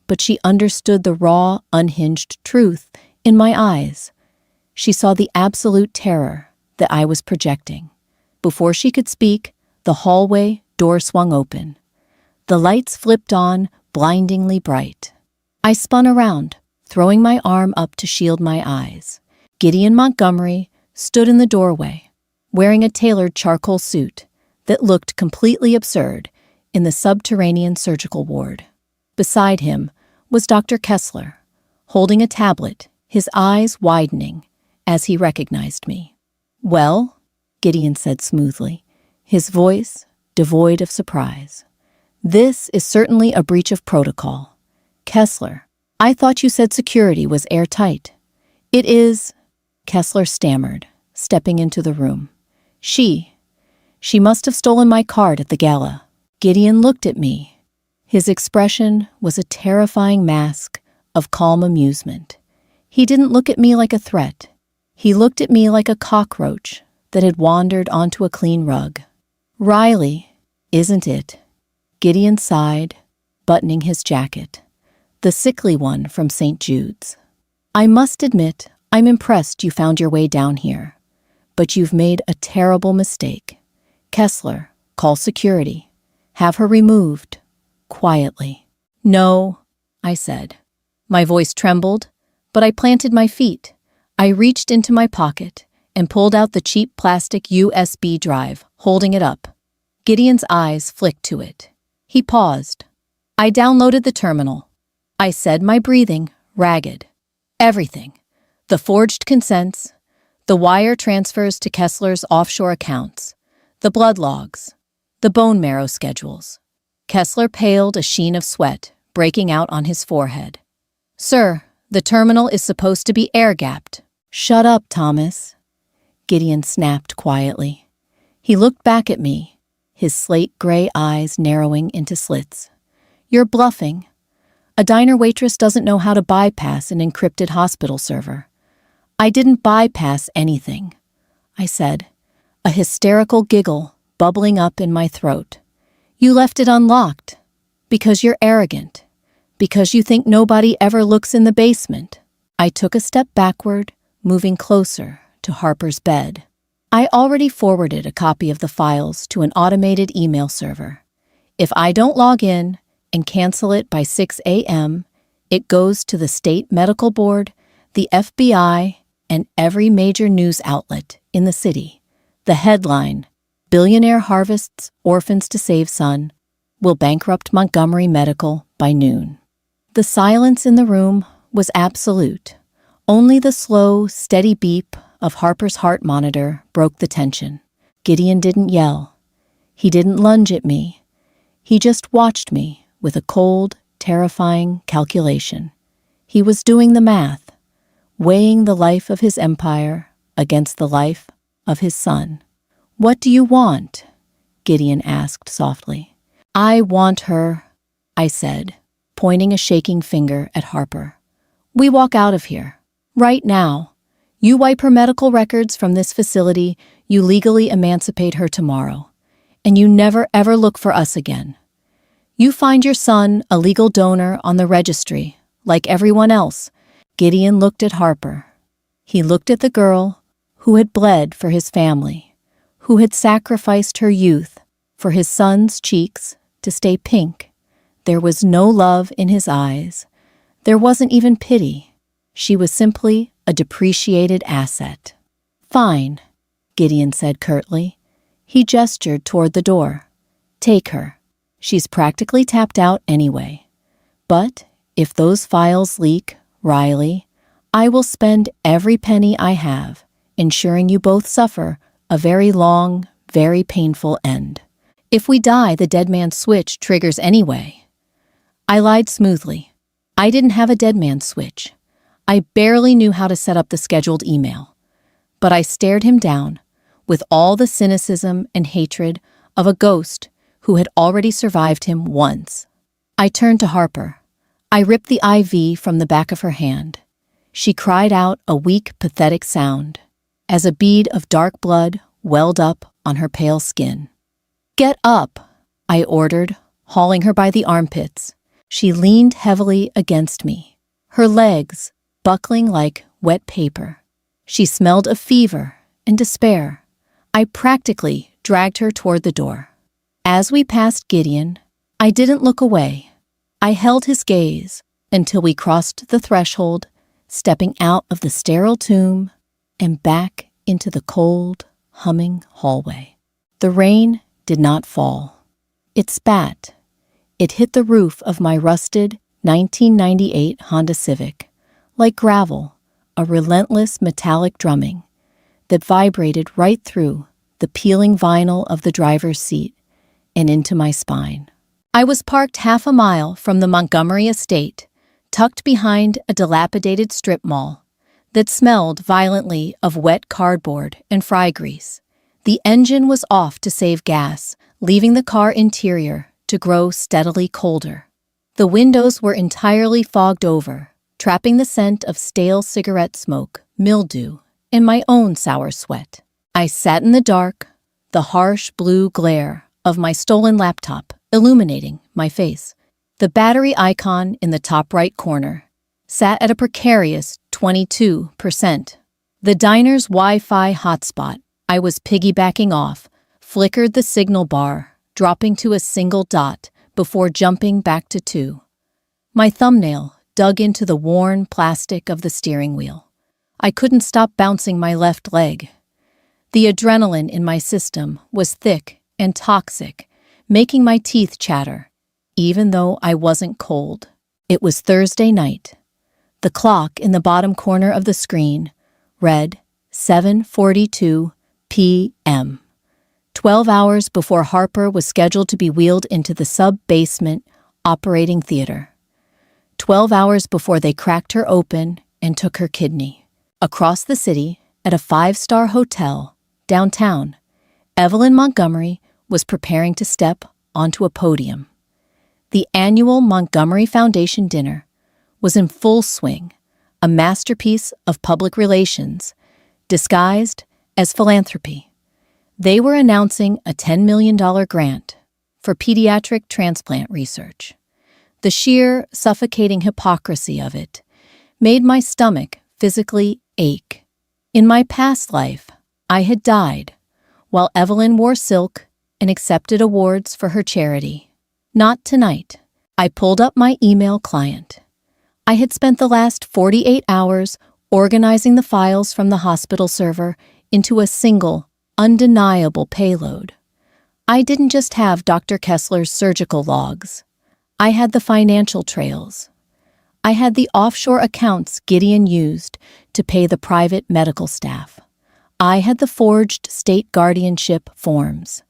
But she understood the raw, unhinged truth in my eyes. She saw the absolute terror that I was projecting. Before she could speak, the hallway door swung open. The lights flipped on, blindingly bright. I spun around, throwing my arm up to shield my eyes. Gideon Montgomery stood in the doorway, wearing a tailored charcoal suit that looked completely absurd in the subterranean surgical ward. Beside him was Dr. Kessler, holding a tablet, his eyes widening as he recognized me. "Well," Gideon said smoothly, his voice devoid of surprise. "This is certainly a breach of protocol. Kessler, I thought you said security was airtight." "It is," Kessler stammered, stepping into the room. She must have stolen my card at the gala." Gideon looked at me. His expression was a terrifying mask of calm amusement. He didn't look at me like a threat. He looked at me like a cockroach that had wandered onto a clean rug. "Riley, isn't it?" Gideon sighed, buttoning his jacket. "The sickly one from St. Jude's. I must admit, I'm impressed you found your way down here. But you've made a terrible mistake. Kessler, call security. Have her removed. Quietly." "No," I said. My voice trembled, but I planted my feet. I reached into my pocket and pulled out the cheap plastic USB drive, holding it up. Gideon's eyes flicked to it. He paused. "I downloaded the terminal." I said, my breathing ragged. "Everything. The forged consents, the wire transfers to Kessler's offshore accounts, the blood logs, the bone marrow schedules." Kessler paled, a sheen of sweat breaking out on his forehead. "Sir, the terminal is supposed to be air-gapped." "Shut up, Thomas," Gideon snapped quietly. He looked back at me, his slate-gray eyes narrowing into slits. "You're bluffing. A diner waitress doesn't know how to bypass an encrypted hospital server." "I didn't bypass anything," I said, a hysterical giggle bubbling up in my throat. "You left it unlocked because you're arrogant, because you think nobody ever looks in the basement." I took a step backward, moving closer to Harper's bed. I already forwarded a copy of the files to an automated email server. If I don't log in and cancel it by 6 a.m., it goes to the state medical board, the FBI, and every major news outlet in the city. The headline, "Billionaire harvests orphans to save son, will bankrupt Montgomery Medical by noon." The silence in the room was absolute. Only the slow, steady beep of Harper's heart monitor broke the tension. Gideon didn't yell. He didn't lunge at me. He just watched me with a cold, terrifying calculation. He was doing the math, weighing the life of his empire against the life of his son. "What do you want?" Gideon asked softly. "I want her," I said, pointing a shaking finger at Harper. "We walk out of here. Right now. You wipe her medical records from this facility, you legally emancipate her tomorrow, and you never ever look for us again. You find your son a legal donor on the registry, like everyone else." Gideon looked at Harper. He looked at the girl who had bled for his family, who had sacrificed her youth for his son's cheeks to stay pink. There was no love in his eyes. There wasn't even pity. She was simply a depreciated asset. "Fine," Gideon said curtly. He gestured toward the door. "Take her. She's practically tapped out anyway. But if those files leak, Riley, I will spend every penny I have ensuring you both suffer a very long, very painful end. If we die, the dead man's switch triggers anyway." I lied smoothly. I didn't have a dead man's switch. I barely knew how to set up the scheduled email. But I stared him down with all the cynicism and hatred of a ghost who had already survived him once. I turned to Harper. I ripped the IV from the back of her hand. She cried out a weak, pathetic sound, as a bead of dark blood welled up on her pale skin. "Get up," I ordered, hauling her by the armpits. She leaned heavily against me, her legs buckling like wet paper. She smelled of fever and despair. I practically dragged her toward the door. As we passed Gideon, I didn't look away. I held his gaze until we crossed the threshold, stepping out of the sterile tomb and back into the cold, humming hallway. The rain did not fall. It spat. It hit the roof of my rusted 1998 Honda Civic, like gravel, a relentless metallic drumming that vibrated right through the peeling vinyl of the driver's seat and into my spine. I was parked half a mile from the Montgomery estate, tucked behind a dilapidated strip mall that smelled violently of wet cardboard and fry grease. The engine was off to save gas, leaving the car interior to grow steadily colder. The windows were entirely fogged over, trapping the scent of stale cigarette smoke, mildew, and my own sour sweat. I sat in the dark, the harsh blue glare of my stolen laptop illuminating my face. The battery icon in the top right corner sat at a precarious 22%. The diner's Wi-Fi hotspot I was piggybacking off flickered the signal bar, dropping to a single dot before jumping back to 2. My thumbnail dug into the worn plastic of the steering wheel. I couldn't stop bouncing my left leg. The adrenaline in my system was thick and toxic, making my teeth chatter, even though I wasn't cold. It was Thursday night. The clock in the bottom corner of the screen read 7:42 p.m., 12 hours before Harper was scheduled to be wheeled into the sub-basement operating theater. 12 hours before they cracked her open and took her kidney. Across the city, at a 5-star hotel downtown, Evelyn Montgomery was preparing to step onto a podium. The annual Montgomery Foundation dinner was in full swing, a masterpiece of public relations, disguised as philanthropy. They were announcing a $10 million grant for pediatric transplant research. The sheer, suffocating hypocrisy of it made my stomach physically ache. In my past life, I had died, while Evelyn wore silk and accepted awards for her charity. Not tonight. I pulled up my email client. I had spent the last 48 hours organizing the files from the hospital server into a single, undeniable payload. I didn't just have Dr. Kessler's surgical logs. I had the financial trails. I had the offshore accounts Gideon used to pay the private medical staff. I had the forged state guardianship forms.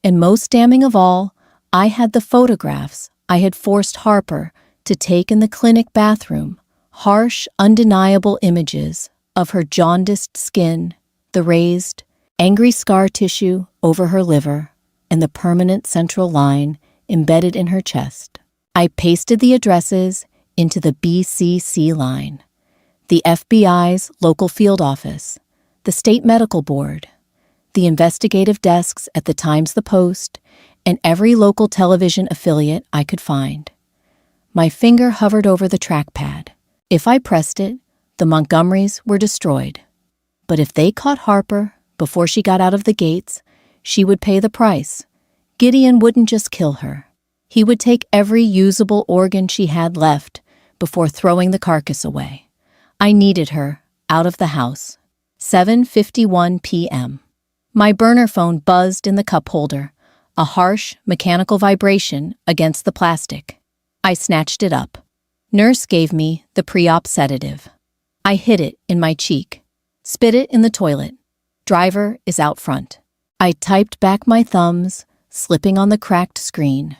And most damning of all, I had the photographs I had forced Harper to take in the clinic bathroom, harsh, undeniable images of her jaundiced skin, the raised, angry scar tissue over her liver, and the permanent central line embedded in her chest. I pasted the addresses into the BCC line, the FBI's local field office, the state medical board, the investigative desks at the Times the Post, and every local television affiliate I could find. My finger hovered over the trackpad. If I pressed it, the Montgomerys were destroyed. But if they caught Harper before she got out of the gates, she would pay the price. Gideon wouldn't just kill her. He would take every usable organ she had left before throwing the carcass away. I needed her out of the house. 7:51 p.m. My burner phone buzzed in the cup holder, a harsh, mechanical vibration against the plastic. I snatched it up. Nurse gave me the pre-op sedative. I hid it in my cheek. Spit it in the toilet. Driver is out front. I typed back my thumbs, slipping on the cracked screen.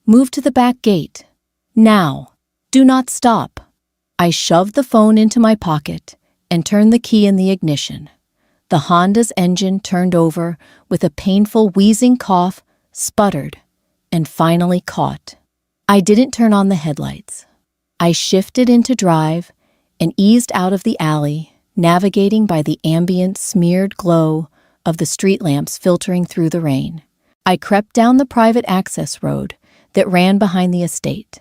Move to the back gate. Now. Do not stop. I shoved the phone into my pocket and turned the key in the ignition. The Honda's engine turned over with a painful wheezing cough, sputtered, and finally caught. I didn't turn on the headlights. I shifted into drive and eased out of the alley, navigating by the ambient smeared glow of the street lamps filtering through the rain. I crept down the private access road that ran behind the estate.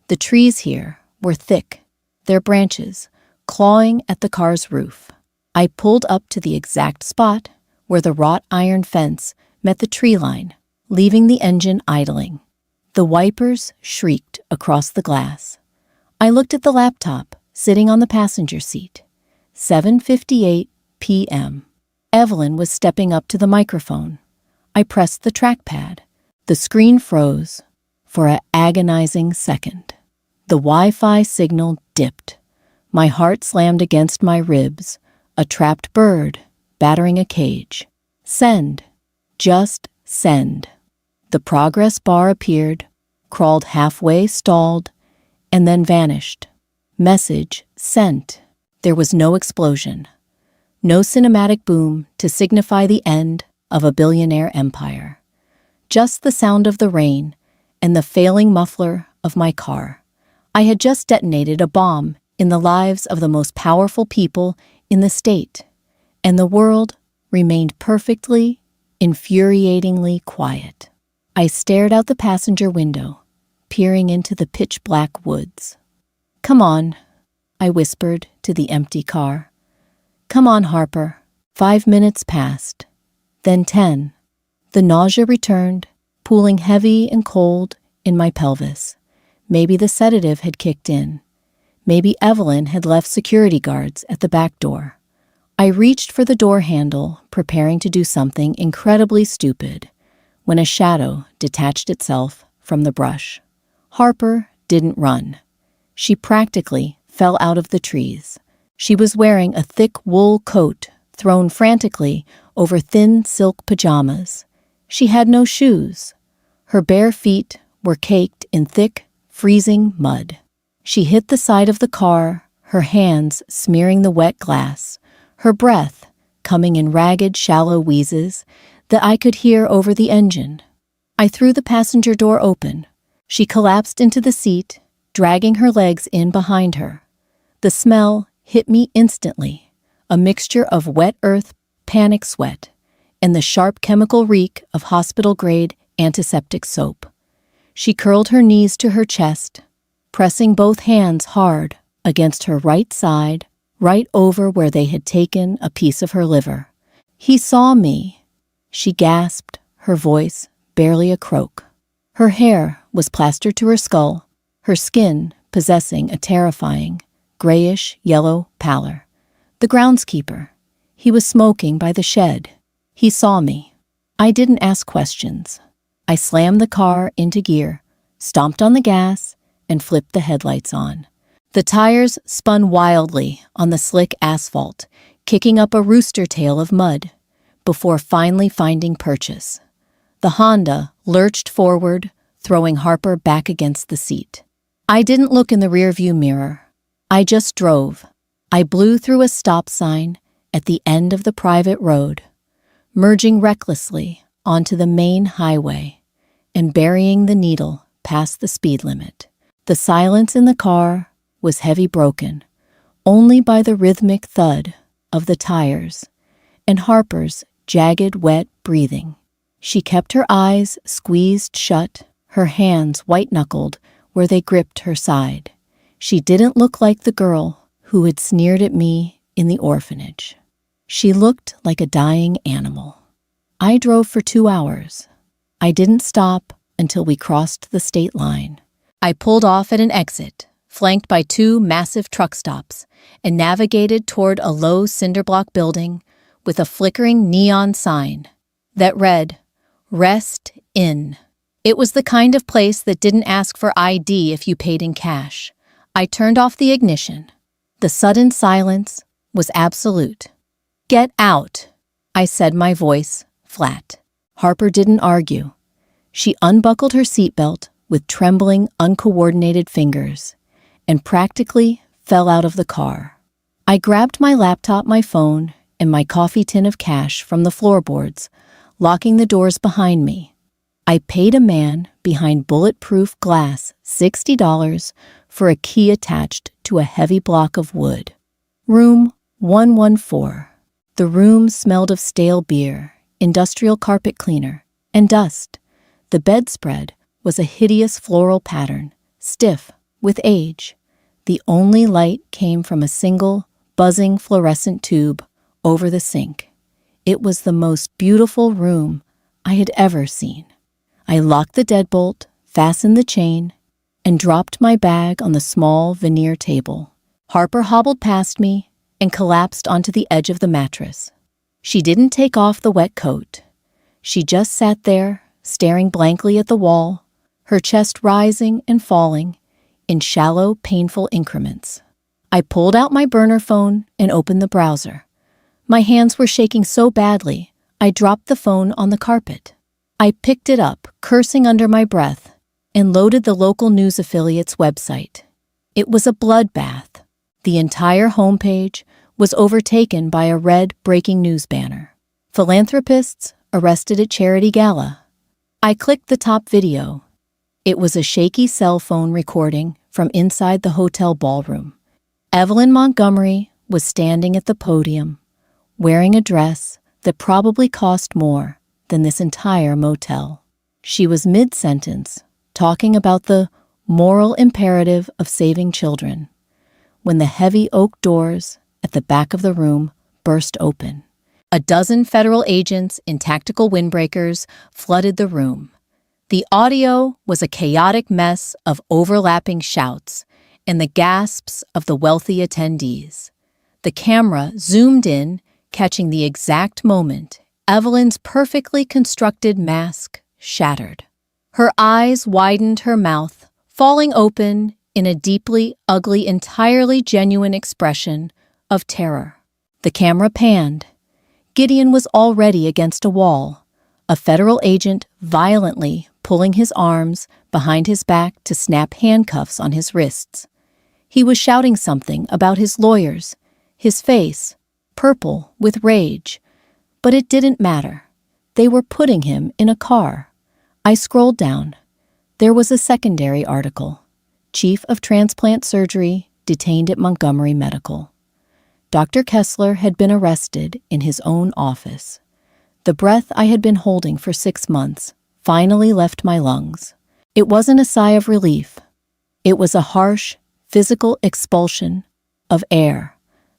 The trees here were thick, their branches clawing at the car's roof. I pulled up to the exact spot where the wrought iron fence met the tree line, leaving the engine idling. The wipers shrieked across the glass. I looked at the laptop sitting on the passenger seat. 7:58 p.m. Evelyn was stepping up to the microphone. I pressed the trackpad. The screen froze for an agonizing second. The Wi-Fi signal dipped. My heart slammed against my ribs, a trapped bird battering a cage. Send. Just send. The progress bar appeared, crawled halfway, stalled, and then vanished. Message sent. There was no explosion. No cinematic boom to signify the end of a billionaire empire. Just the sound of the rain and the failing muffler of my car. I had just detonated a bomb in the lives of the most powerful people in the state, and the world remained perfectly, infuriatingly quiet. I stared out the passenger window, peering into the pitch-black woods. "Come on," I whispered to the empty car. "Come on, Harper." 5 minutes passed, then 10. The nausea returned, pooling heavy and cold in my pelvis. Maybe the sedative had kicked in. Maybe Evelyn had left security guards at the back door. I reached for the door handle, preparing to do something incredibly stupid, when a shadow detached itself from the brush. Harper didn't run. She practically fell out of the trees. She was wearing a thick wool coat thrown frantically over thin silk pajamas. She had no shoes. Her bare feet were caked in thick, freezing mud. She hit the side of the car, her hands smearing the wet glass, her breath coming in ragged, shallow wheezes that I could hear over the engine. I threw the passenger door open. She collapsed into the seat, dragging her legs in behind her. The smell hit me instantly, a mixture of wet earth, panic sweat, and the sharp chemical reek of hospital-grade antiseptic soap. She curled her knees to her chest, pressing both hands hard against her right side, right over where they had taken a piece of her liver. "He saw me," she gasped, her voice barely a croak. Her hair was plastered to her skull, her skin possessing a terrifying, grayish-yellow pallor. The groundskeeper. He was smoking by the shed. He saw me. I didn't ask questions. I slammed the car into gear, stomped on the gas, and flipped the headlights on. The tires spun wildly on the slick asphalt, kicking up a rooster tail of mud, before finally finding purchase. The Honda lurched forward, throwing Harper back against the seat. I didn't look in the rearview mirror. I just drove. I blew through a stop sign at the end of the private road, merging recklessly onto the main highway and burying the needle past the speed limit. The silence in the car was heavy, broken only by the rhythmic thud of the tires and Harper's jagged, wet breathing. She kept her eyes squeezed shut, her hands white-knuckled where they gripped her side. She didn't look like the girl who had sneered at me in the orphanage. She looked like a dying animal. I drove for 2 hours. I didn't stop until we crossed the state line. I pulled off at an exit, flanked by 2 massive truck stops, and navigated toward a low cinder-block building with a flickering neon sign that read, "Rest In." It was the kind of place that didn't ask for ID if you paid in cash. I turned off the ignition. The sudden silence was absolute. "Get out," I said, my voice flat. Harper didn't argue. She unbuckled her seatbelt with trembling, uncoordinated fingers and practically fell out of the car. I grabbed my laptop, my phone, and my coffee tin of cash from the floorboards, locking the doors behind me. I paid a man behind bulletproof glass $60 for a key attached to a heavy block of wood. Room 114. The room smelled of stale beer, industrial carpet cleaner, and dust. The bedspread was a hideous floral pattern, stiff with age. The only light came from a single, buzzing fluorescent tube over the sink. It was the most beautiful room I had ever seen. I locked the deadbolt, fastened the chain, and dropped my bag on the small veneer table. Harper hobbled past me and collapsed onto the edge of the mattress. She didn't take off the wet coat. She just sat there, staring blankly at the wall, her chest rising and falling in shallow, painful increments. I pulled out my burner phone and opened the browser. My hands were shaking so badly, I dropped the phone on the carpet. I picked it up, cursing under my breath, and loaded the local news affiliate's website. It was a bloodbath. The entire homepage was overtaken by a red breaking news banner. Philanthropists arrested at charity gala. I clicked the top video. It was a shaky cell phone recording from inside the hotel ballroom. Evelyn Montgomery was standing at the podium, wearing a dress that probably cost more than this entire motel. She was mid-sentence, talking about the moral imperative of saving children, when the heavy oak doors at the back of the room burst open. A dozen federal agents in tactical windbreakers flooded the room. The audio was a chaotic mess of overlapping shouts and the gasps of the wealthy attendees. The camera zoomed in, catching the exact moment Evelyn's perfectly constructed mask shattered. Her eyes widened, her mouth falling open in a deeply ugly, entirely genuine expression of terror. The camera panned. Gideon was already against a wall, a federal agent violently pulling his arms behind his back to snap handcuffs on his wrists. He was shouting something about his lawyers, his face purple with rage. But it didn't matter. They were putting him in a car. I scrolled down. There was a secondary article. Chief of Transplant Surgery detained at Montgomery Medical. Dr. Kessler had been arrested in his own office. The breath I had been holding for 6 months finally left my lungs. It wasn't a sigh of relief. It was a harsh, physical expulsion of air,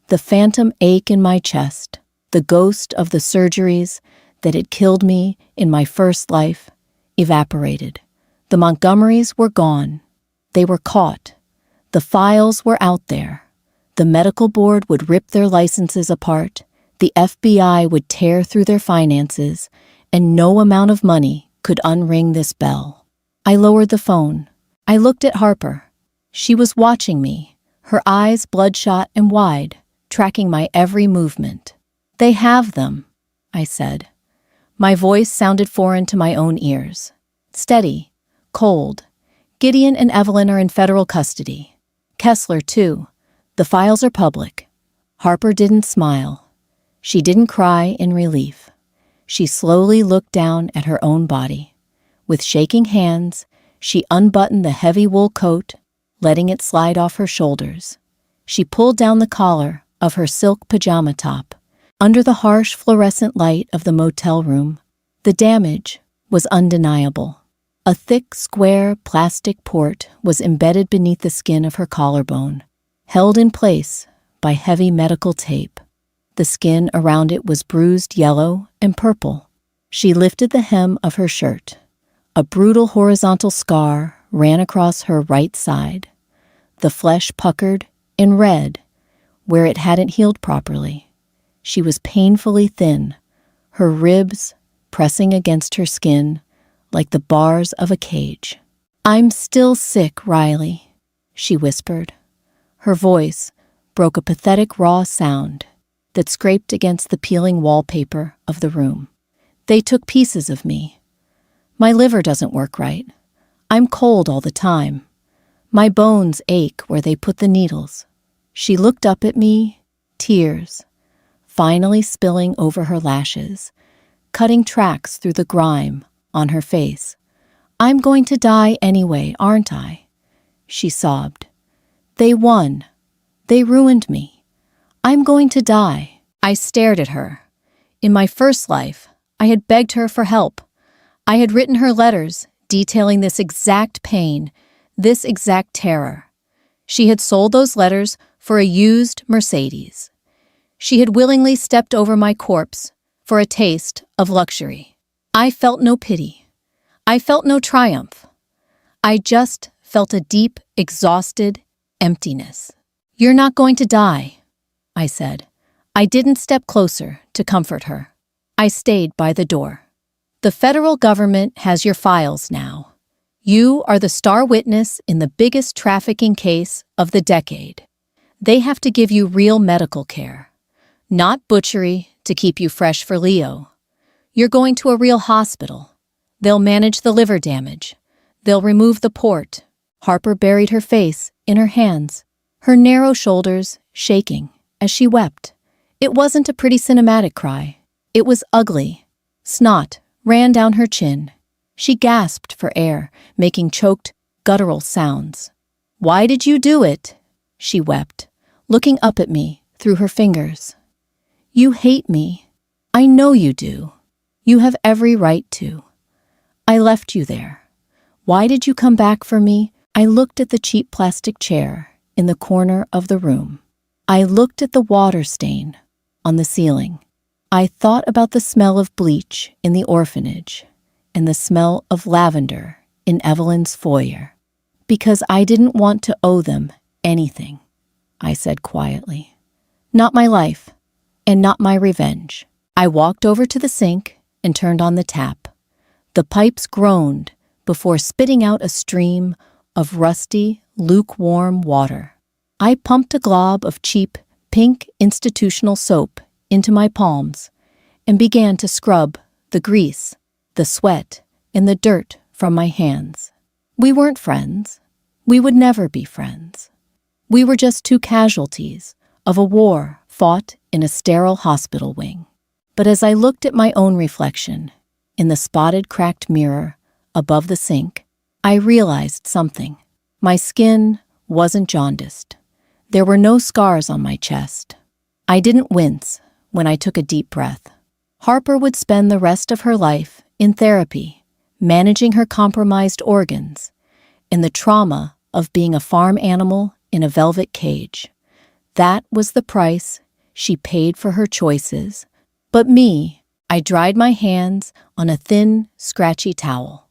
the phantom ache in my chest, the ghost of the surgeries that had killed me in my first life evaporated. The Montgomerys were gone. They were caught. The files were out there. The medical board would rip their licenses apart. The FBI would tear through their finances, and no amount of money could unring this bell. I lowered the phone. I looked at Harper. She was watching me, her eyes bloodshot and wide, tracking my every movement. "They have them," I said. My voice sounded foreign to my own ears. Steady, cold. Gideon and Evelyn are in federal custody. Kessler, too. The files are public. Harper didn't smile. She didn't cry in relief. She slowly looked down at her own body. With shaking hands, she unbuttoned the heavy wool coat, letting it slide off her shoulders. She pulled down the collar of her silk pajama top. Under the harsh fluorescent light of the motel room, the damage was undeniable. A thick, square plastic port was embedded beneath the skin of her collarbone, held in place by heavy medical tape. The skin around it was bruised yellow and purple. She lifted the hem of her shirt. A brutal horizontal scar ran across her right side. The flesh puckered in red where it hadn't healed properly. She was painfully thin, her ribs pressing against her skin like the bars of a cage. "I'm still sick, Riley," she whispered. Her voice broke a pathetic raw sound that scraped against the peeling wallpaper of the room. "They took pieces of me. My liver doesn't work right. I'm cold all the time. My bones ache where they put the needles." She looked up at me, tears finally spilling over her lashes, cutting tracks through the grime on her face. "I'm going to die anyway, aren't I?" she sobbed. They won. They ruined me. I'm going to die. I stared at her. In my first life, I had begged her for help. I had written her letters detailing this exact pain, this exact terror. She had sold those letters for a used Mercedes. She had willingly stepped over my corpse for a taste of luxury. I felt no pity. I felt no triumph. I just felt a deep, exhausted emptiness. "You're not going to die," I said. I didn't step closer to comfort her. I stayed by the door. "The federal government has your files now. You are the star witness in the biggest trafficking case of the decade. They have to give you real medical care, not butchery to keep you fresh for Leo. You're going to a real hospital. They'll manage the liver damage. They'll remove the port." Harper buried her face in her hands, her narrow shoulders shaking as she wept. It wasn't a pretty cinematic cry. It was ugly. Snot ran down her chin. She gasped for air, making choked, guttural sounds. "Why did you do it?" she wept, looking up at me through her fingers. "You hate me. I know you do. You have every right to. I left you there. Why did you come back for me?" I looked at the cheap plastic chair in the corner of the room. I looked at the water stain on the ceiling. I thought about the smell of bleach in the orphanage and the smell of lavender in Evelyn's foyer. "Because I didn't want to owe them anything," I said quietly. "Not my life, and not my revenge." I walked over to the sink and turned on the tap. The pipes groaned before spitting out a stream of rusty, lukewarm water. I pumped a glob of cheap, pink institutional soap into my palms and began to scrub the grease, the sweat, and the dirt from my hands. We weren't friends. We would never be friends. We were just two casualties of a war fought in a sterile hospital wing. But as I looked at my own reflection in the spotted, cracked mirror above the sink, I realized something. My skin wasn't jaundiced. There were no scars on my chest. I didn't wince when I took a deep breath. Harper would spend the rest of her life in therapy, managing her compromised organs, and the trauma of being a farm animal in a velvet cage. That was the price she paid for her choices. But me, I dried my hands on a thin, scratchy towel.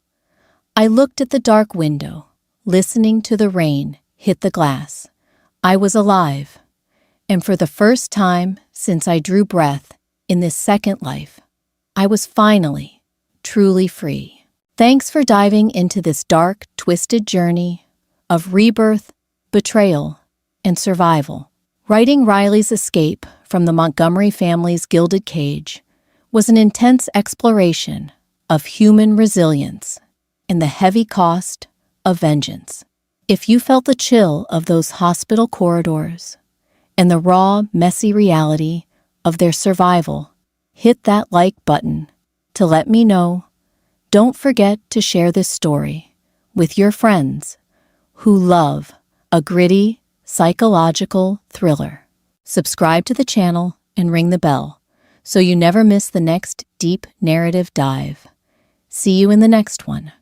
I looked at the dark window, listening to the rain hit the glass. I was alive, and for the first time since I drew breath in this second life, I was finally, truly free. Thanks for diving into this dark, twisted journey of rebirth, betrayal, and survival. Writing Riley's escape from the Montgomery family's gilded cage was an intense exploration of human resilience and the heavy cost of vengeance. If you felt the chill of those hospital corridors and the raw, messy reality of their survival, hit that like button to let me know. Don't forget to share this story with your friends who love a gritty, psychological thriller. Subscribe to the channel and ring the bell so you never miss the next deep narrative dive. See you in the next one.